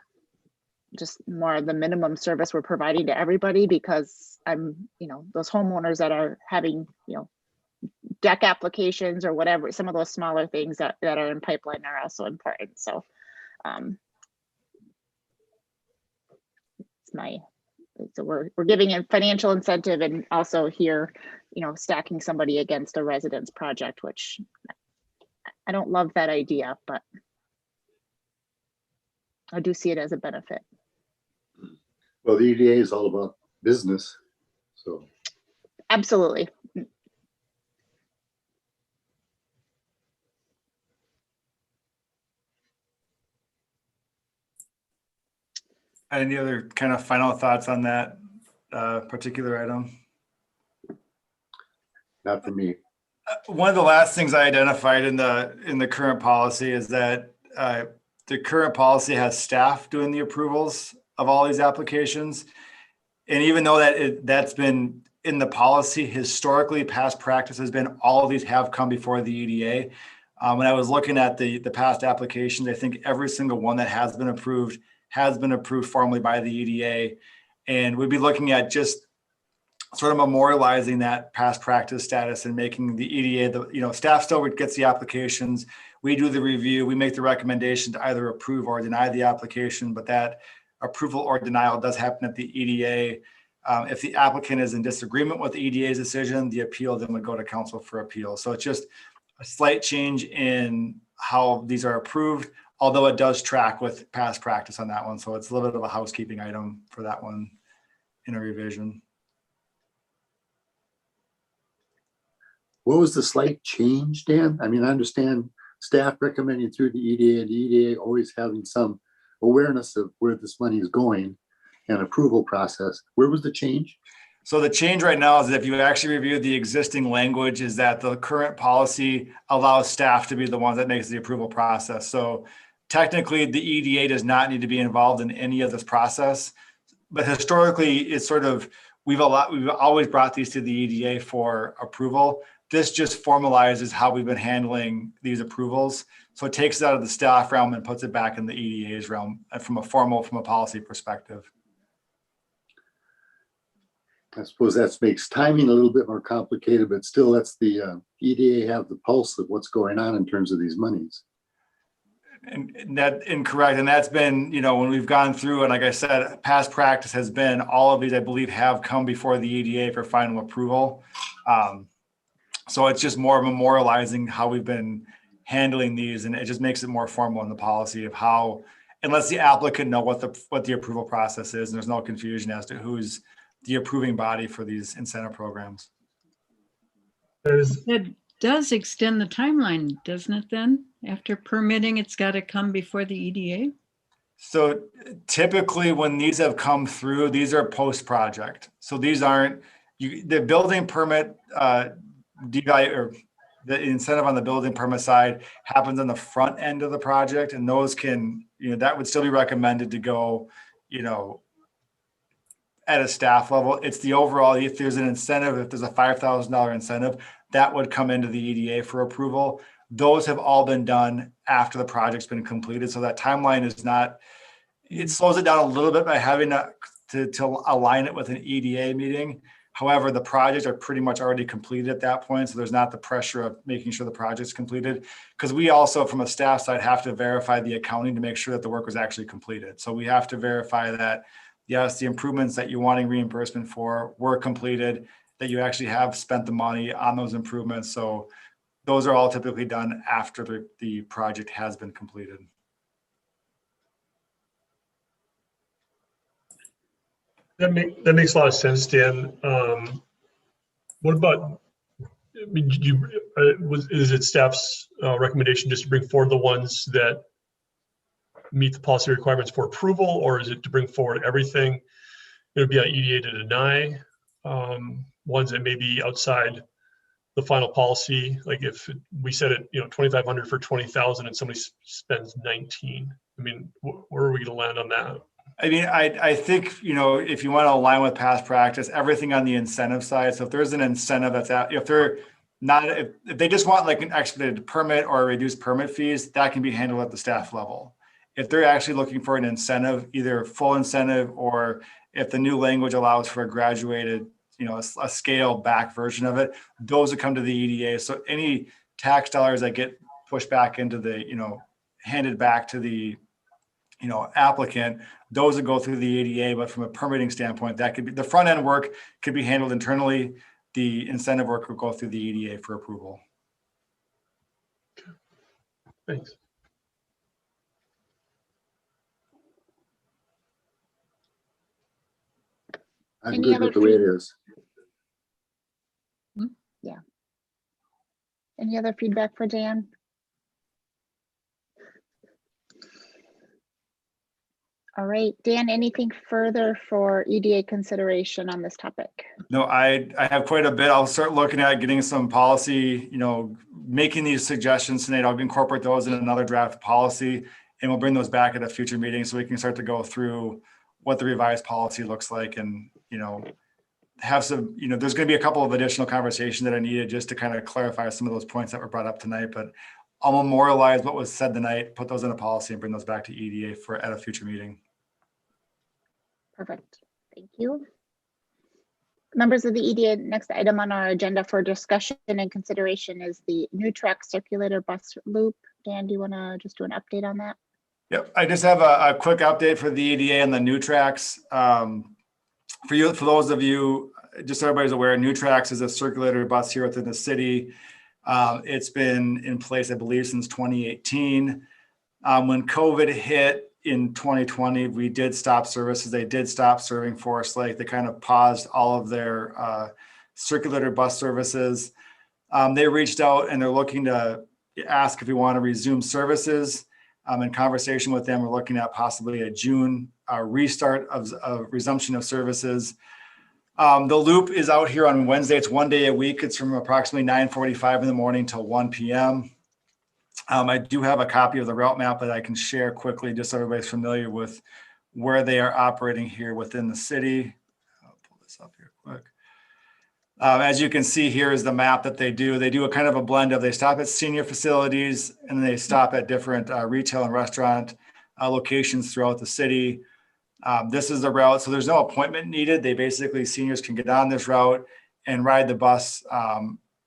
just more of the minimum service we're providing to everybody, because I'm, those homeowners that are having, deck applications or whatever, some of those smaller things that are in pipeline are also important. So we're giving a financial incentive, and also here, stacking somebody against a residence project, which I don't love that idea, but I do see it as a benefit. Well, the EDA is all about business, so. Absolutely. Any other kind of final thoughts on that particular item? Not for me. One of the last things I identified in the current policy is that the current policy has staff doing the approvals of all these applications. And even though that's been in the policy, historically, past practice has been all of these have come before the EDA. When I was looking at the past applications, I think every single one that has been approved formally by the EDA. And we'd be looking at just sort of memorializing that past practice status and making the EDA, staff still gets the applications. We do the review, we make the recommendation to either approve or deny the application, but that approval or denial does happen at the EDA. If the applicant is in disagreement with the EDA's decision, the appeal then would go to council for appeal. So it's just a slight change in how these are approved, although it does track with past practice on that one. So it's a little bit of a housekeeping item for that one in a revision. What was the slight change, Dan? I mean, I understand staff recommending through the EDA and the EDA always having some awareness of where this money is going and approval process. Where was the change? So the change right now is that if you actually review the existing language, is that the current policy allows staff to be the ones that makes the approval process. So technically the EDA does not need to be involved in any of this process, but historically it's sort of, we've always brought these to the EDA for approval. This just formalizes how we've been handling these approvals. So it takes it out of the staff realm and puts it back in the EDA's realm from a policy perspective. I suppose that makes timing a little bit more complicated, but still lets the EDA have the pulse of what's going on in terms of these monies. And that incorrect. And that's been, when we've gone through, and like I said, past practice has been all of these, I believe, have come before the EDA for final approval. So it's just more memorializing how we've been handling these, and it just makes it more formal in the policy of how, and lets the applicant know what the approval process is, and there's no confusion as to who's the approving body for these incentive programs. It does extend the timeline, doesn't it then? After permitting, it's got to come before the EDA? So typically when these have come through, these are post-project. So these aren't, the building permit devalue or the incentive on the building permit side happens on the front end of the project, and those can, that would still be recommended to go, at a staff level. It's the overall, if there's an incentive, if there's a $5,000 incentive, that would come into the EDA for approval. Those have all been done after the project's been completed. So that timeline is not, it slows it down a little bit by having to align it with an EDA meeting. However, the projects are pretty much already completed at that point. So there's not the pressure of making sure the project's completed, because we also, from a staff side, have to verify the accounting to make sure that the work was actually completed. So we have to verify that, yes, the improvements that you're wanting reimbursement for were completed, that you actually have spent the money on those improvements. So those are all typically done after the project has been completed. That makes a lot of sense, Dan. What about, I mean, is it staff's recommendation just to bring forward the ones that meet the policy requirements for approval, or is it to bring forward everything? It would be on EDA to deny ones that may be outside the final policy. Like if we set it, 2,500 for 20,000 and somebody spends 19, I mean, where are we going to land on that? I mean, I think, if you want to align with past practice, everything on the incentive side. So if there's an incentive that's out, if they're not, if they just want like an expedited permit or reduced permit fees, that can be handled at the staff level. If they're actually looking for an incentive, either full incentive, or if the new language allows for a graduated, a scale back version of it, those would come to the EDA. So any tax dollars that get pushed back into the, handed back to the, applicant, those would go through the EDA. But from a permitting standpoint, that could be, the front end work could be handled internally. The incentive work would go through the EDA for approval. Thanks. I'm Any good other with the way it is. Yeah. Any other feedback for Dan? All right, Dan, anything further for EDA consideration on this topic? No, I have quite a bit. I'll start looking at getting some policy, making these suggestions tonight. I'll incorporate those in another draft policy, and we'll bring those back at a future meeting so we can start to go through what the revised policy looks like, and, have some, there's going to be a couple of additional conversations that I needed just to kind of clarify some of those points that were brought up tonight, but I'll memorialize what was said tonight, put those in a policy, and bring those back to EDA at a future meeting. Perfect. Thank you. Members of the EDA, next item on our agenda for discussion and consideration is the new track circulator bus loop. Dan, do you want to just do an update on that? Yep, I just have a quick update for the EDA and the new tracks. For those of you, just so everybody's aware, new tracks is a circulator bus here within the city. It's been in place, I believe, since 2018. When COVID hit in 2020, we did stop services. They did stop serving Forest Lake. They kind of paused all of their circulator bus services. They reached out and they're looking to ask if we want to resume services. In conversation with them, we're looking at possibly a June restart of resumption of services. The loop is out here on Wednesday. It's 1 day a week. It's from approximately 9:45 in the morning till 1 p.m. I do have a copy of the route map that I can share quickly, just so everybody's familiar with where they are operating here within the city. I'll pull this up here quick. As you can see, here is the map that they do. They do a kind of a blend of, they stop at senior facilities and they stop at different retail and restaurant locations throughout the city. This is the route, so there's no appointment needed. They basically, seniors can get on this route and ride the bus,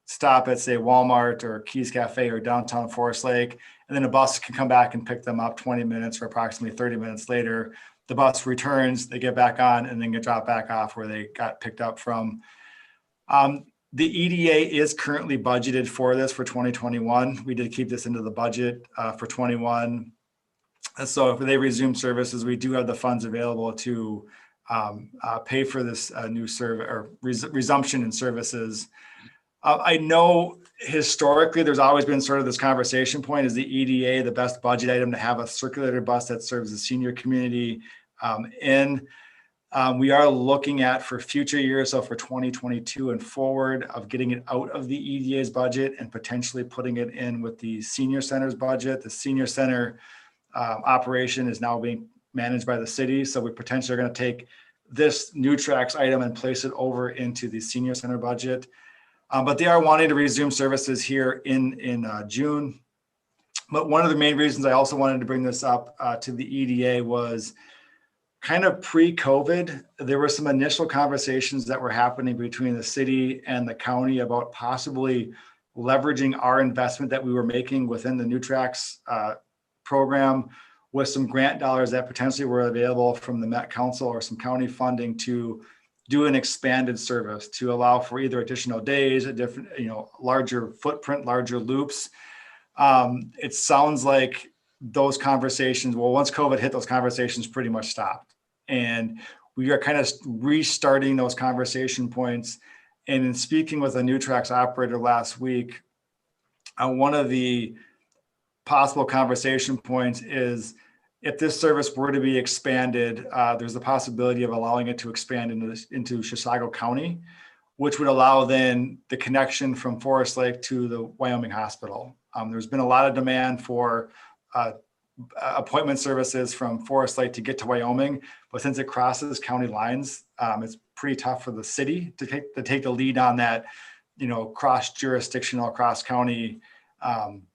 stop at, say, Walmart or Keys Cafe or downtown Forest Lake, and then a bus can come back and pick them up 20 minutes or approximately 30 minutes later. The bus returns, they get back on, and then get dropped back off where they got picked up from. The EDA is currently budgeted for this for 2021. We did keep this into the budget for 21. So if they resume services, we do have the funds available to pay for this new service or resumption in services. I know historically there's always been sort of this conversation point, is the EDA the best budget item to have a circulator bus that serves the senior community in? We are looking at for future years, so for 2022 and forward, of getting it out of the EDA's budget and potentially putting it in with the senior center's budget. The senior center operation is now being managed by the city, so we potentially are going to take this new tracks item and place it over into the senior center budget. But they are wanting to resume services here in June. But one of the main reasons I also wanted to bring this up to the EDA was kind of pre-COVID, there were some initial conversations that were happening between the city and the county about possibly leveraging our investment that we were making within the New Tracks program with some grant dollars that potentially were available from the Met Council or some county funding to do an expanded service to allow for either additional days, a different, larger footprint, larger loops. It sounds like those conversations, well, once COVID hit, those conversations pretty much stopped. And we are kind of restarting those conversation points. And in speaking with a New Tracks operator last week, one of the possible conversation points is if this service were to be expanded, there's the possibility of allowing it to expand into Chisago County, which would allow then the connection from Forest Lake to the Wyoming hospital. There's been a lot of demand for appointment services from Forest Lake to get to Wyoming, but since it crosses county lines, it's pretty tough for the city to take the lead on that, cross-jurisdictional, cross-county, adding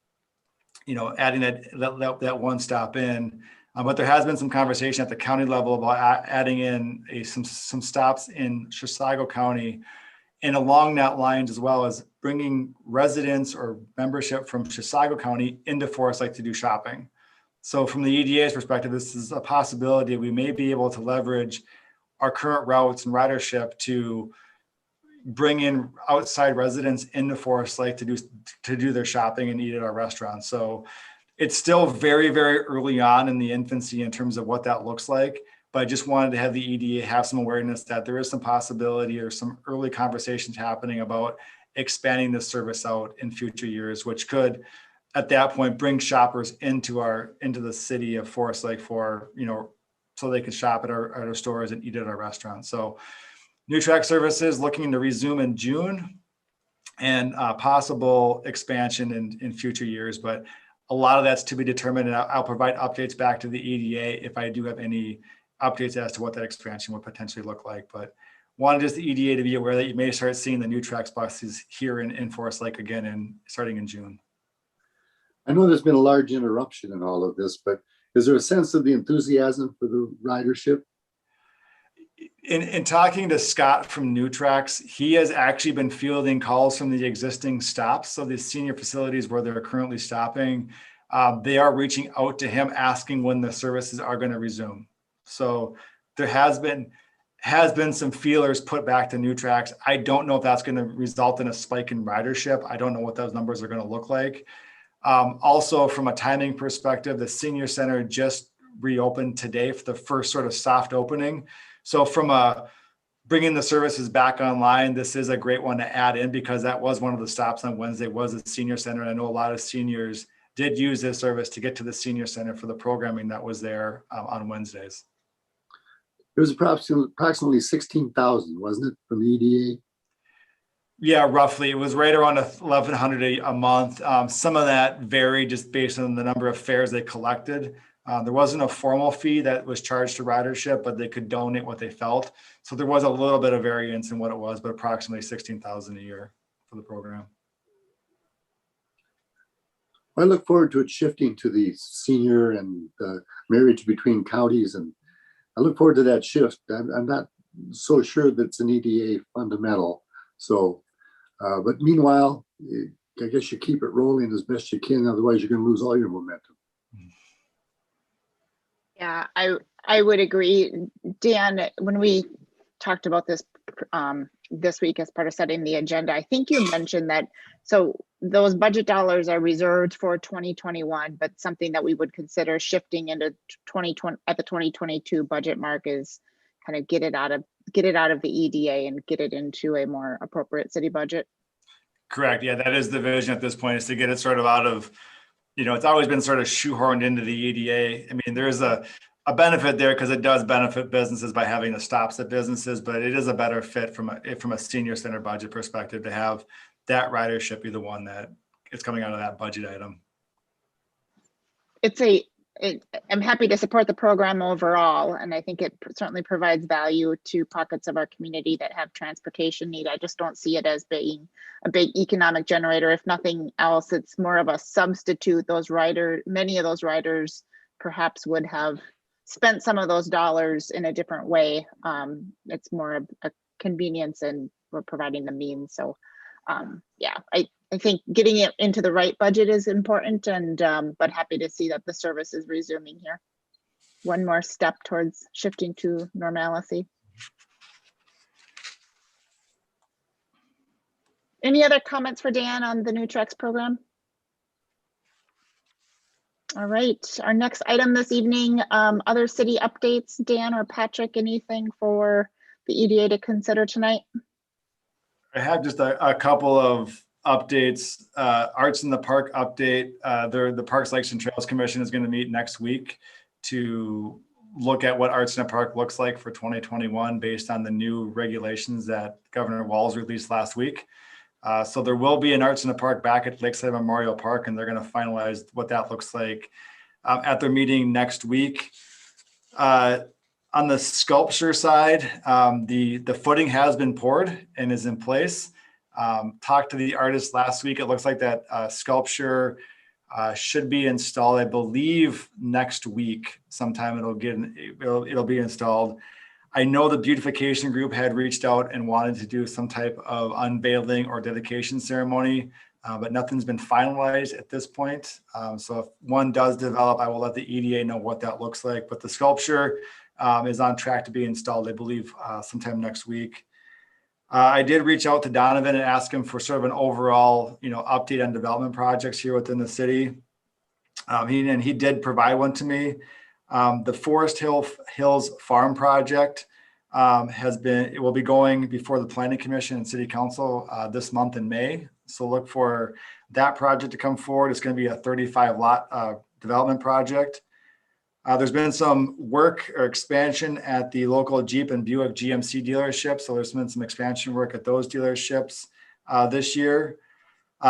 that one stop in. But there has been some conversation at the county level about adding in some stops in Chisago County, and along that lines, as well as bringing residents or membership from Chisago County into Forest Lake to do shopping. So from the EDA's perspective, this is a possibility. We may be able to leverage our current routes and ridership to bring in outside residents into Forest Lake to do their shopping and eat at our restaurants. So it's still very, very early on in the infancy in terms of what that looks like. But I just wanted to have the EDA have some awareness that there is some possibility or some early conversations happening about expanding this service out in future years, which could, at that point, bring shoppers into the city of Forest Lake for, so they could shop at our stores and eat at our restaurants. So New Track Services looking to resume in June, and possible expansion in future years. But a lot of that's to be determined, and I'll provide updates back to the EDA if I do have any updates as to what that expansion would potentially look like. But wanted just the EDA to be aware that you may start seeing the New Tracks buses here in Forest Lake again, starting in June. I know there's been a large interruption in all of this, but is there a sense of the enthusiasm for the ridership? In talking to Scott from New Tracks, he has actually been fielding calls from the existing stops. So the senior facilities where they're currently stopping, they are reaching out to him asking when the services are going to resume. So there has been some feelers put back to New Tracks. I don't know if that's going to result in a spike in ridership. I don't know what those numbers are going to look like. Also, from a timing perspective, the senior center just reopened today for the first sort of soft opening. So from bringing the services back online, this is a great one to add in, because that was one of the stops on Wednesday was the senior center. And I know a lot of seniors did use this service to get to the senior center for the programming that was there on Wednesdays. It was approximately 16,000, wasn't it, from the EDA? Yeah, roughly. It was right around 1,100 a month. Some of that varied just based on the number of fares they collected. There wasn't a formal fee that was charged to ridership, but they could donate what they felt. So there was a little bit of variance in what it was, but approximately 16,000 a year for the program. I look forward to it shifting to the senior and marriage between counties, and I look forward to that shift. I'm not so sure that it's an EDA fundamental. So, but meanwhile, I guess you keep it rolling as best you can. Otherwise, you're going to lose all your momentum. Yeah, I would agree. Dan, when we talked about this this week as part of setting the agenda, I think you mentioned that, so those budget dollars are reserved for 2021, but something that we would consider shifting into 2020 at the 2022 budget mark is kind of get it out of the EDA and get it into a more appropriate city budget. Correct. Yeah, that is the vision at this point, is to get it sort of out of, it's always been sort of shoehorned into the EDA. I mean, there is a benefit there because it does benefit businesses by having the stops at businesses, but it is a better fit from a senior center budget perspective to have that ridership be the one that is coming out of that budget item. I'm happy to support the program overall, and I think it certainly provides value to pockets of our community that have transportation need. I just don't see it as being a big economic generator. If nothing else, it's more of a substitute. Many of those riders perhaps would have spent some of those dollars in a different way. It's more of a convenience, and we're providing the means. So yeah, I think getting it into the right budget is important, and but happy to see that the service is resuming here. One more step towards shifting to normalcy. Any other comments for Dan on the new Trex program? All right, our next item this evening, other city updates. Dan or Patrick, anything for the EDA to consider tonight? I have just a couple of updates. Arts in the Park update. The Parks, Lakes, and Trails Commission is going to meet next week to look at what Arts in the Park looks like for 2021 based on the new regulations that Governor Walz released last week. So there will be an Arts in the Park back at Lakeside Memorial Park, and they're going to finalize what that looks like at their meeting next week. On the sculpture side, the footing has been poured and is in place. Talked to the artist last week. It looks like that sculpture should be installed, I believe, next week. Sometime it'll be installed. I know the beautification group had reached out and wanted to do some type of unveiling or dedication ceremony, but nothing's been finalized at this point. So if one does develop, I will let the EDA know what that looks like. But the sculpture is on track to be installed, I believe, sometime next week. I did reach out to Donovan and ask him for sort of an overall, update on development projects here within the city. He did provide one to me. The Forest Hills Farm project it will be going before the Planning Commission and City Council this month in May. So look for that project to come forward. It's going to be a 35 lot development project. There's been some work or expansion at the local Jeep and Buick GMC dealerships. So there's been some expansion work at those dealerships this year.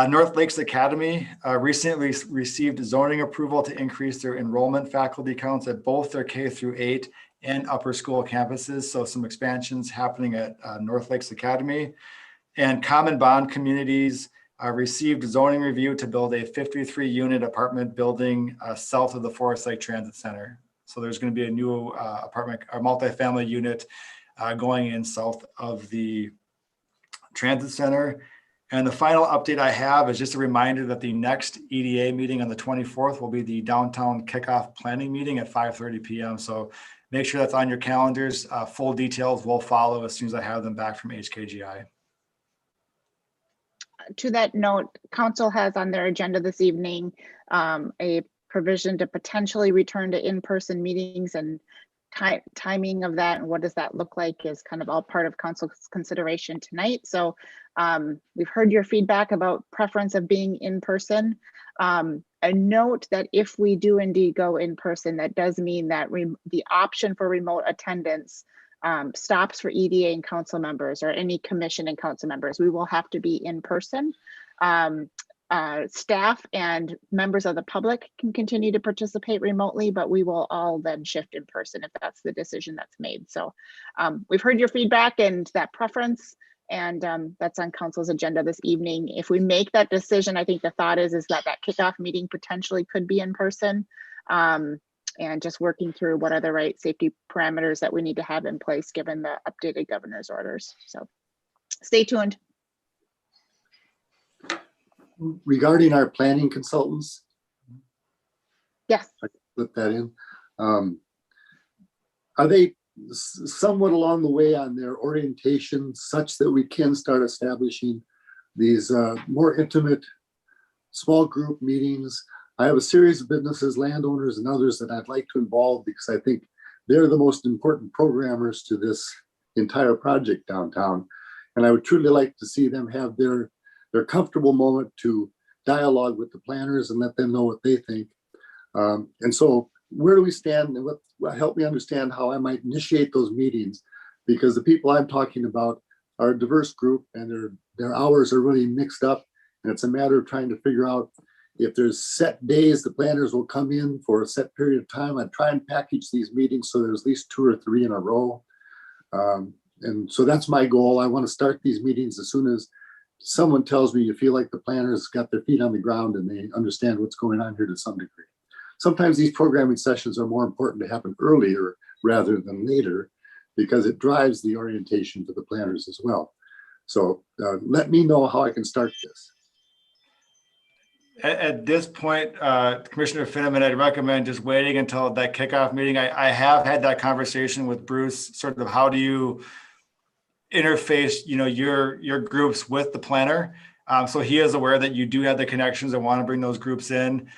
North Lakes Academy recently received zoning approval to increase their enrollment faculty counts at both their K-8 and upper school campuses. So some expansions happening at North Lakes Academy. And Common Bond Communities received zoning review to build a 53 unit apartment building south of the Forest Lake Transit Center. So there's going to be a new apartment or multifamily unit going in south of the transit center. And the final update I have is just a reminder that the next EDA meeting on the 24th will be the downtown kickoff planning meeting at 5:30 p.m. So make sure that's on your calendars. Full details will follow as soon as I have them back from HKGI. To that note, council has on their agenda this evening a provision to potentially return to in-person meetings, and timing of that and what does that look like is kind of all part of council's consideration tonight. So we've heard your feedback about preference of being in person. A note that if we do indeed go in person, that does mean that the option for remote attendance stops for EDA and council members or any commission and council members. We will have to be in person. Staff and members of the public can continue to participate remotely, but we will all then shift in person if that's the decision that's made. So we've heard your feedback and that preference, and that's on council's agenda this evening. If we make that decision, I think the thought is that kickoff meeting potentially could be in person, and just working through what are the right safety parameters that we need to have in place given the updated governor's orders. So stay tuned. Regarding our planning consultants, Yes. I can put that in. Are they somewhat along the way on their orientation such that we can start establishing these more intimate small group meetings? I have a series of businesses, landowners, and others that I'd like to involve because I think they're the most important programmers to this entire project downtown. And I would truly like to see them have their their comfortable moment to dialogue with the planners and let them know what they think. And so where do we stand, and what help me understand how I might initiate those meetings, because the people I'm talking about are a diverse group and their hours are really mixed up. And it's a matter of trying to figure out if there's set days the planners will come in for a set period of time. I try and package these meetings so there's at least 2 or 3 in a row. And so that's my goal. I want to start these meetings as soon as someone tells me you feel like the planners got their feet on the ground and they understand what's going on here to some degree. Sometimes these programming sessions are more important to happen earlier rather than later, because it drives the orientation for the planners as well. So let me know how I can start this. At this point, Commissioner Finneman, I'd recommend just waiting until that kickoff meeting. I have had that conversation with Bruce, sort of how do you interface, your groups with the planner. So he is aware that you do have the connections and want to bring those groups in.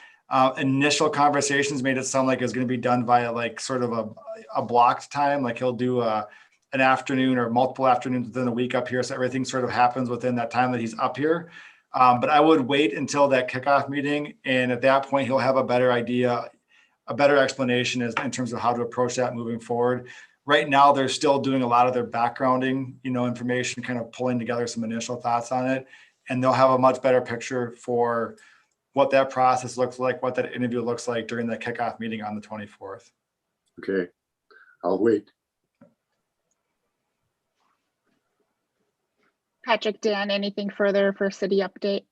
Initial conversations made it sound like it's going to be done via like sort of a blocked time. Like he'll do an afternoon or multiple afternoons within a week up here. So everything sort of happens within that time that he's up here. But I would wait until that kickoff meeting. And at that point, he'll have a better idea, a better explanation in terms of how to approach that moving forward. Right now, they're still doing a lot of their backgrounding, information, kind of pulling together some initial thoughts on it. And they'll have a much better picture for what that process looks like, what that interview looks like during the kickoff meeting on the 24th. Okay, I'll wait. Patrick, Dan, anything further for city update?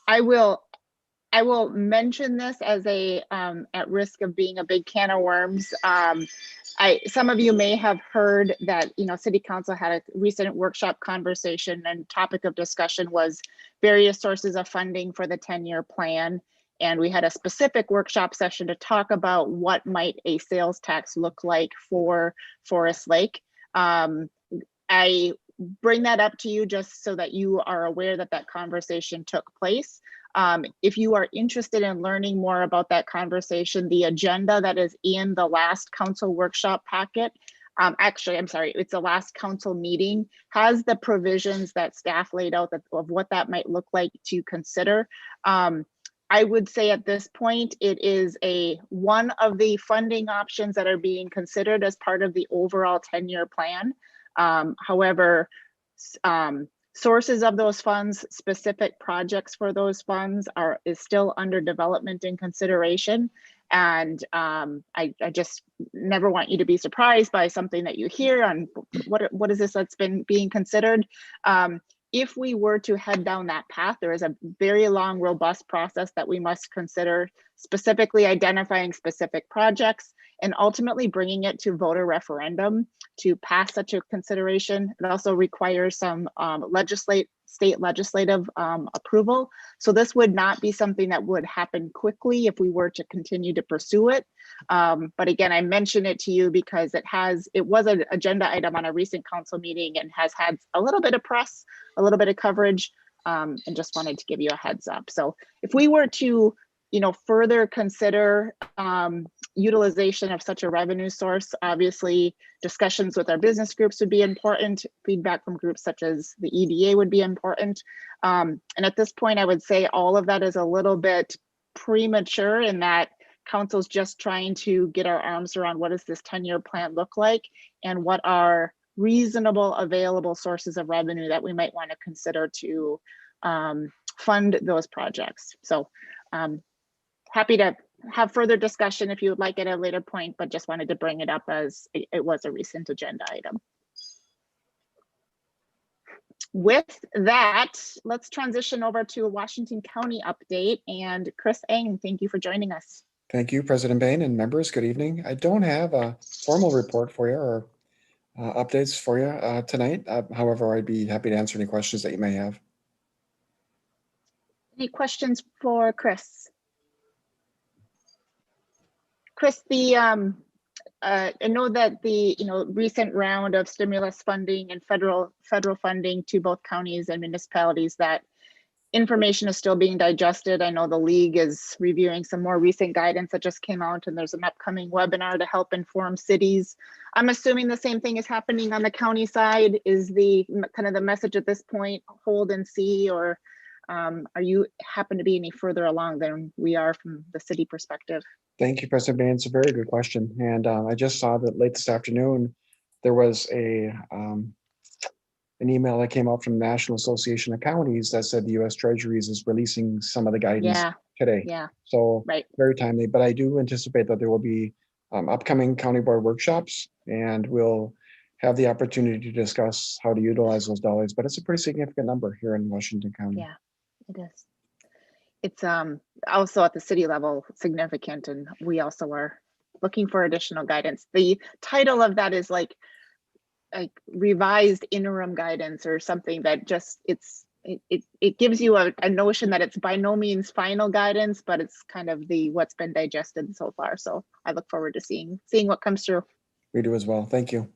I will mention this as a at risk of being a big can of worms. Some of you may have heard that City Council had a recent workshop conversation, and topic of discussion was various sources of funding for the 10-year plan. And we had a specific workshop session to talk about what might a sales tax look like for Forest Lake. I bring that up to you just so that you are aware that that conversation took place. If you are interested in learning more about that conversation, the agenda that is in the last council workshop packet, actually, I'm sorry, it's the last council meeting, has the provisions that staff laid out of what that might look like to consider. I would say at this point, it is one of the funding options that are being considered as part of the overall 10-year plan. However, sources of those funds, specific projects for those funds is still under development and consideration. And I just never want you to be surprised by something that you hear on what is this that's been being considered. If we were to head down that path, there is a very long, robust process that we must consider, specifically identifying specific projects and ultimately bringing it to voter referendum to pass such a consideration. It also requires some state legislative approval. So this would not be something that would happen quickly if we were to continue to pursue it. But again, I mention it to you because it was an agenda item on a recent council meeting and has had a little bit of press, a little bit of coverage, and just wanted to give you a heads up. So if we were to further consider utilization of such a revenue source, obviously discussions with our business groups would be important. Feedback from groups such as the EDA would be important. And at this point, I would say all of that is a little bit premature in that council's just trying to get our arms around what does this 10-year plan look like and what are reasonable available sources of revenue that we might want to consider to fund those projects. So happy to have further discussion if you would like at a later point, but just wanted to bring it up as it was a recent agenda item. With that, let's transition over to a Washington County update. And Chris Eng, thank you for joining us. Thank you, President Bain and members. Good evening. I don't have a formal report for you or updates for you tonight. However, I'd be happy to answer any questions that you may have. Any questions for Chris? Chris, I know that the recent round of stimulus funding and federal funding to both counties and municipalities, that information is still being digested. I know the league is reviewing some more recent guidance that just came out, and there's an upcoming webinar to help inform cities I'm assuming the same thing is happening on the county side. Is the kind of the message at this point, hold and see, or are you happen to be any further along than we are from the city perspective? Thank you, President Bain. It's a very good question. And I just saw that late this afternoon, there was an email that came out from the National Association of Counties that said the U.S. Treasury is releasing some of the guidance Yeah, today. yeah, So right. very timely, but I do anticipate that there will be upcoming county board workshops, and we'll have the opportunity to discuss how to utilize those dollars. But it's a pretty significant number here in Washington County. Yeah, it is. It's also at the city level significant, and we also are looking for additional guidance. The title of that is like revised interim guidance or something that just it gives you a notion that it's by no means final guidance, but it's kind of what's been digested so far. So I look forward to seeing what comes through. We do as well. Thank you.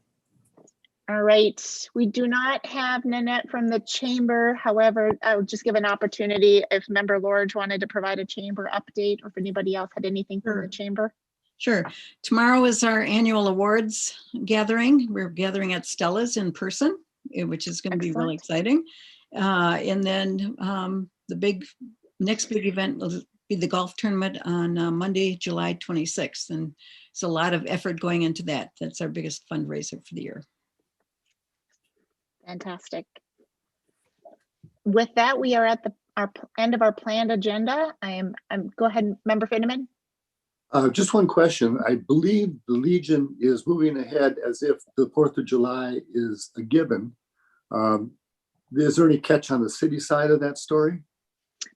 All right, we do not have Nanette from the chamber. However, I would just give an opportunity if Member Lorge wanted to provide a chamber update, or if anybody else had anything from the chamber. Sure. Tomorrow is our annual awards gathering. We're gathering at Stella's in person, which is going to be really exciting. And then the next big event will be the golf tournament on Monday, July 26th. And it's a lot of effort going into that. That's our biggest fundraiser for the year. Fantastic. With that, we are at our end of our planned agenda. Go ahead, Member Finneman. Just one question. I believe the Legion is moving ahead as if the 4th of July is a given. Is there any catch on the city side of that story?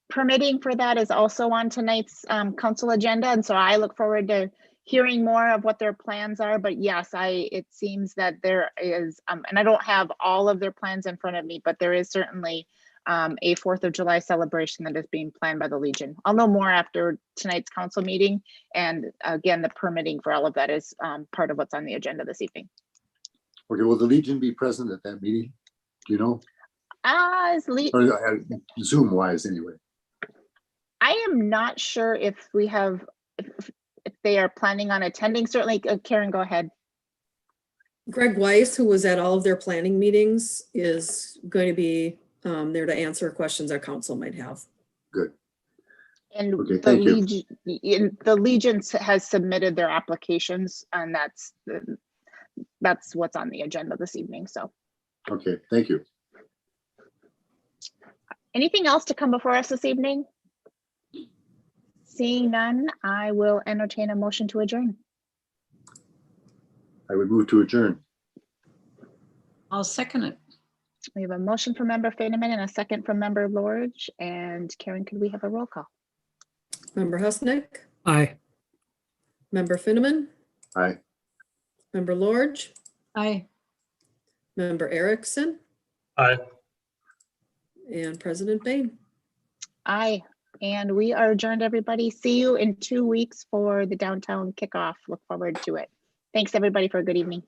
Permitting for that is also on tonight's council agenda. And so I look forward to hearing more of what their plans are. But yes, it seems that there is, and I don't have all of their plans in front of me, but there is certainly a 4th of July celebration that is being planned by the Legion. I'll know more after tonight's council meeting. And again, the permitting for all of that is part of what's on the agenda this evening. Okay, will the Legion be present at that meeting? Do you know? Or Zoom wise anyway. I am not sure if we have, if they are planning on attending. Certainly, Karen, go ahead. Greg Weiss, who was at all of their planning meetings, is going to be there to answer questions our council might have. Good. And okay, thank you. The Legion has submitted their applications, and that's what's on the agenda this evening. So. Okay, thank you. Anything else to come before us this evening? Seeing none, I will entertain a motion to adjourn. I would move to adjourn. I'll second it. We have a motion from Member Feineman and a second from Member Lorge. And Karen, could we have a roll call? Member Husnick? Aye. Member Finneman? Aye. Member Lorge? Aye. Member Erickson? Aye. And President Bain? Aye. And we are adjourned, everybody. See you in 2 weeks for the downtown kickoff. Look forward to it. Thanks, everybody, for a good evening.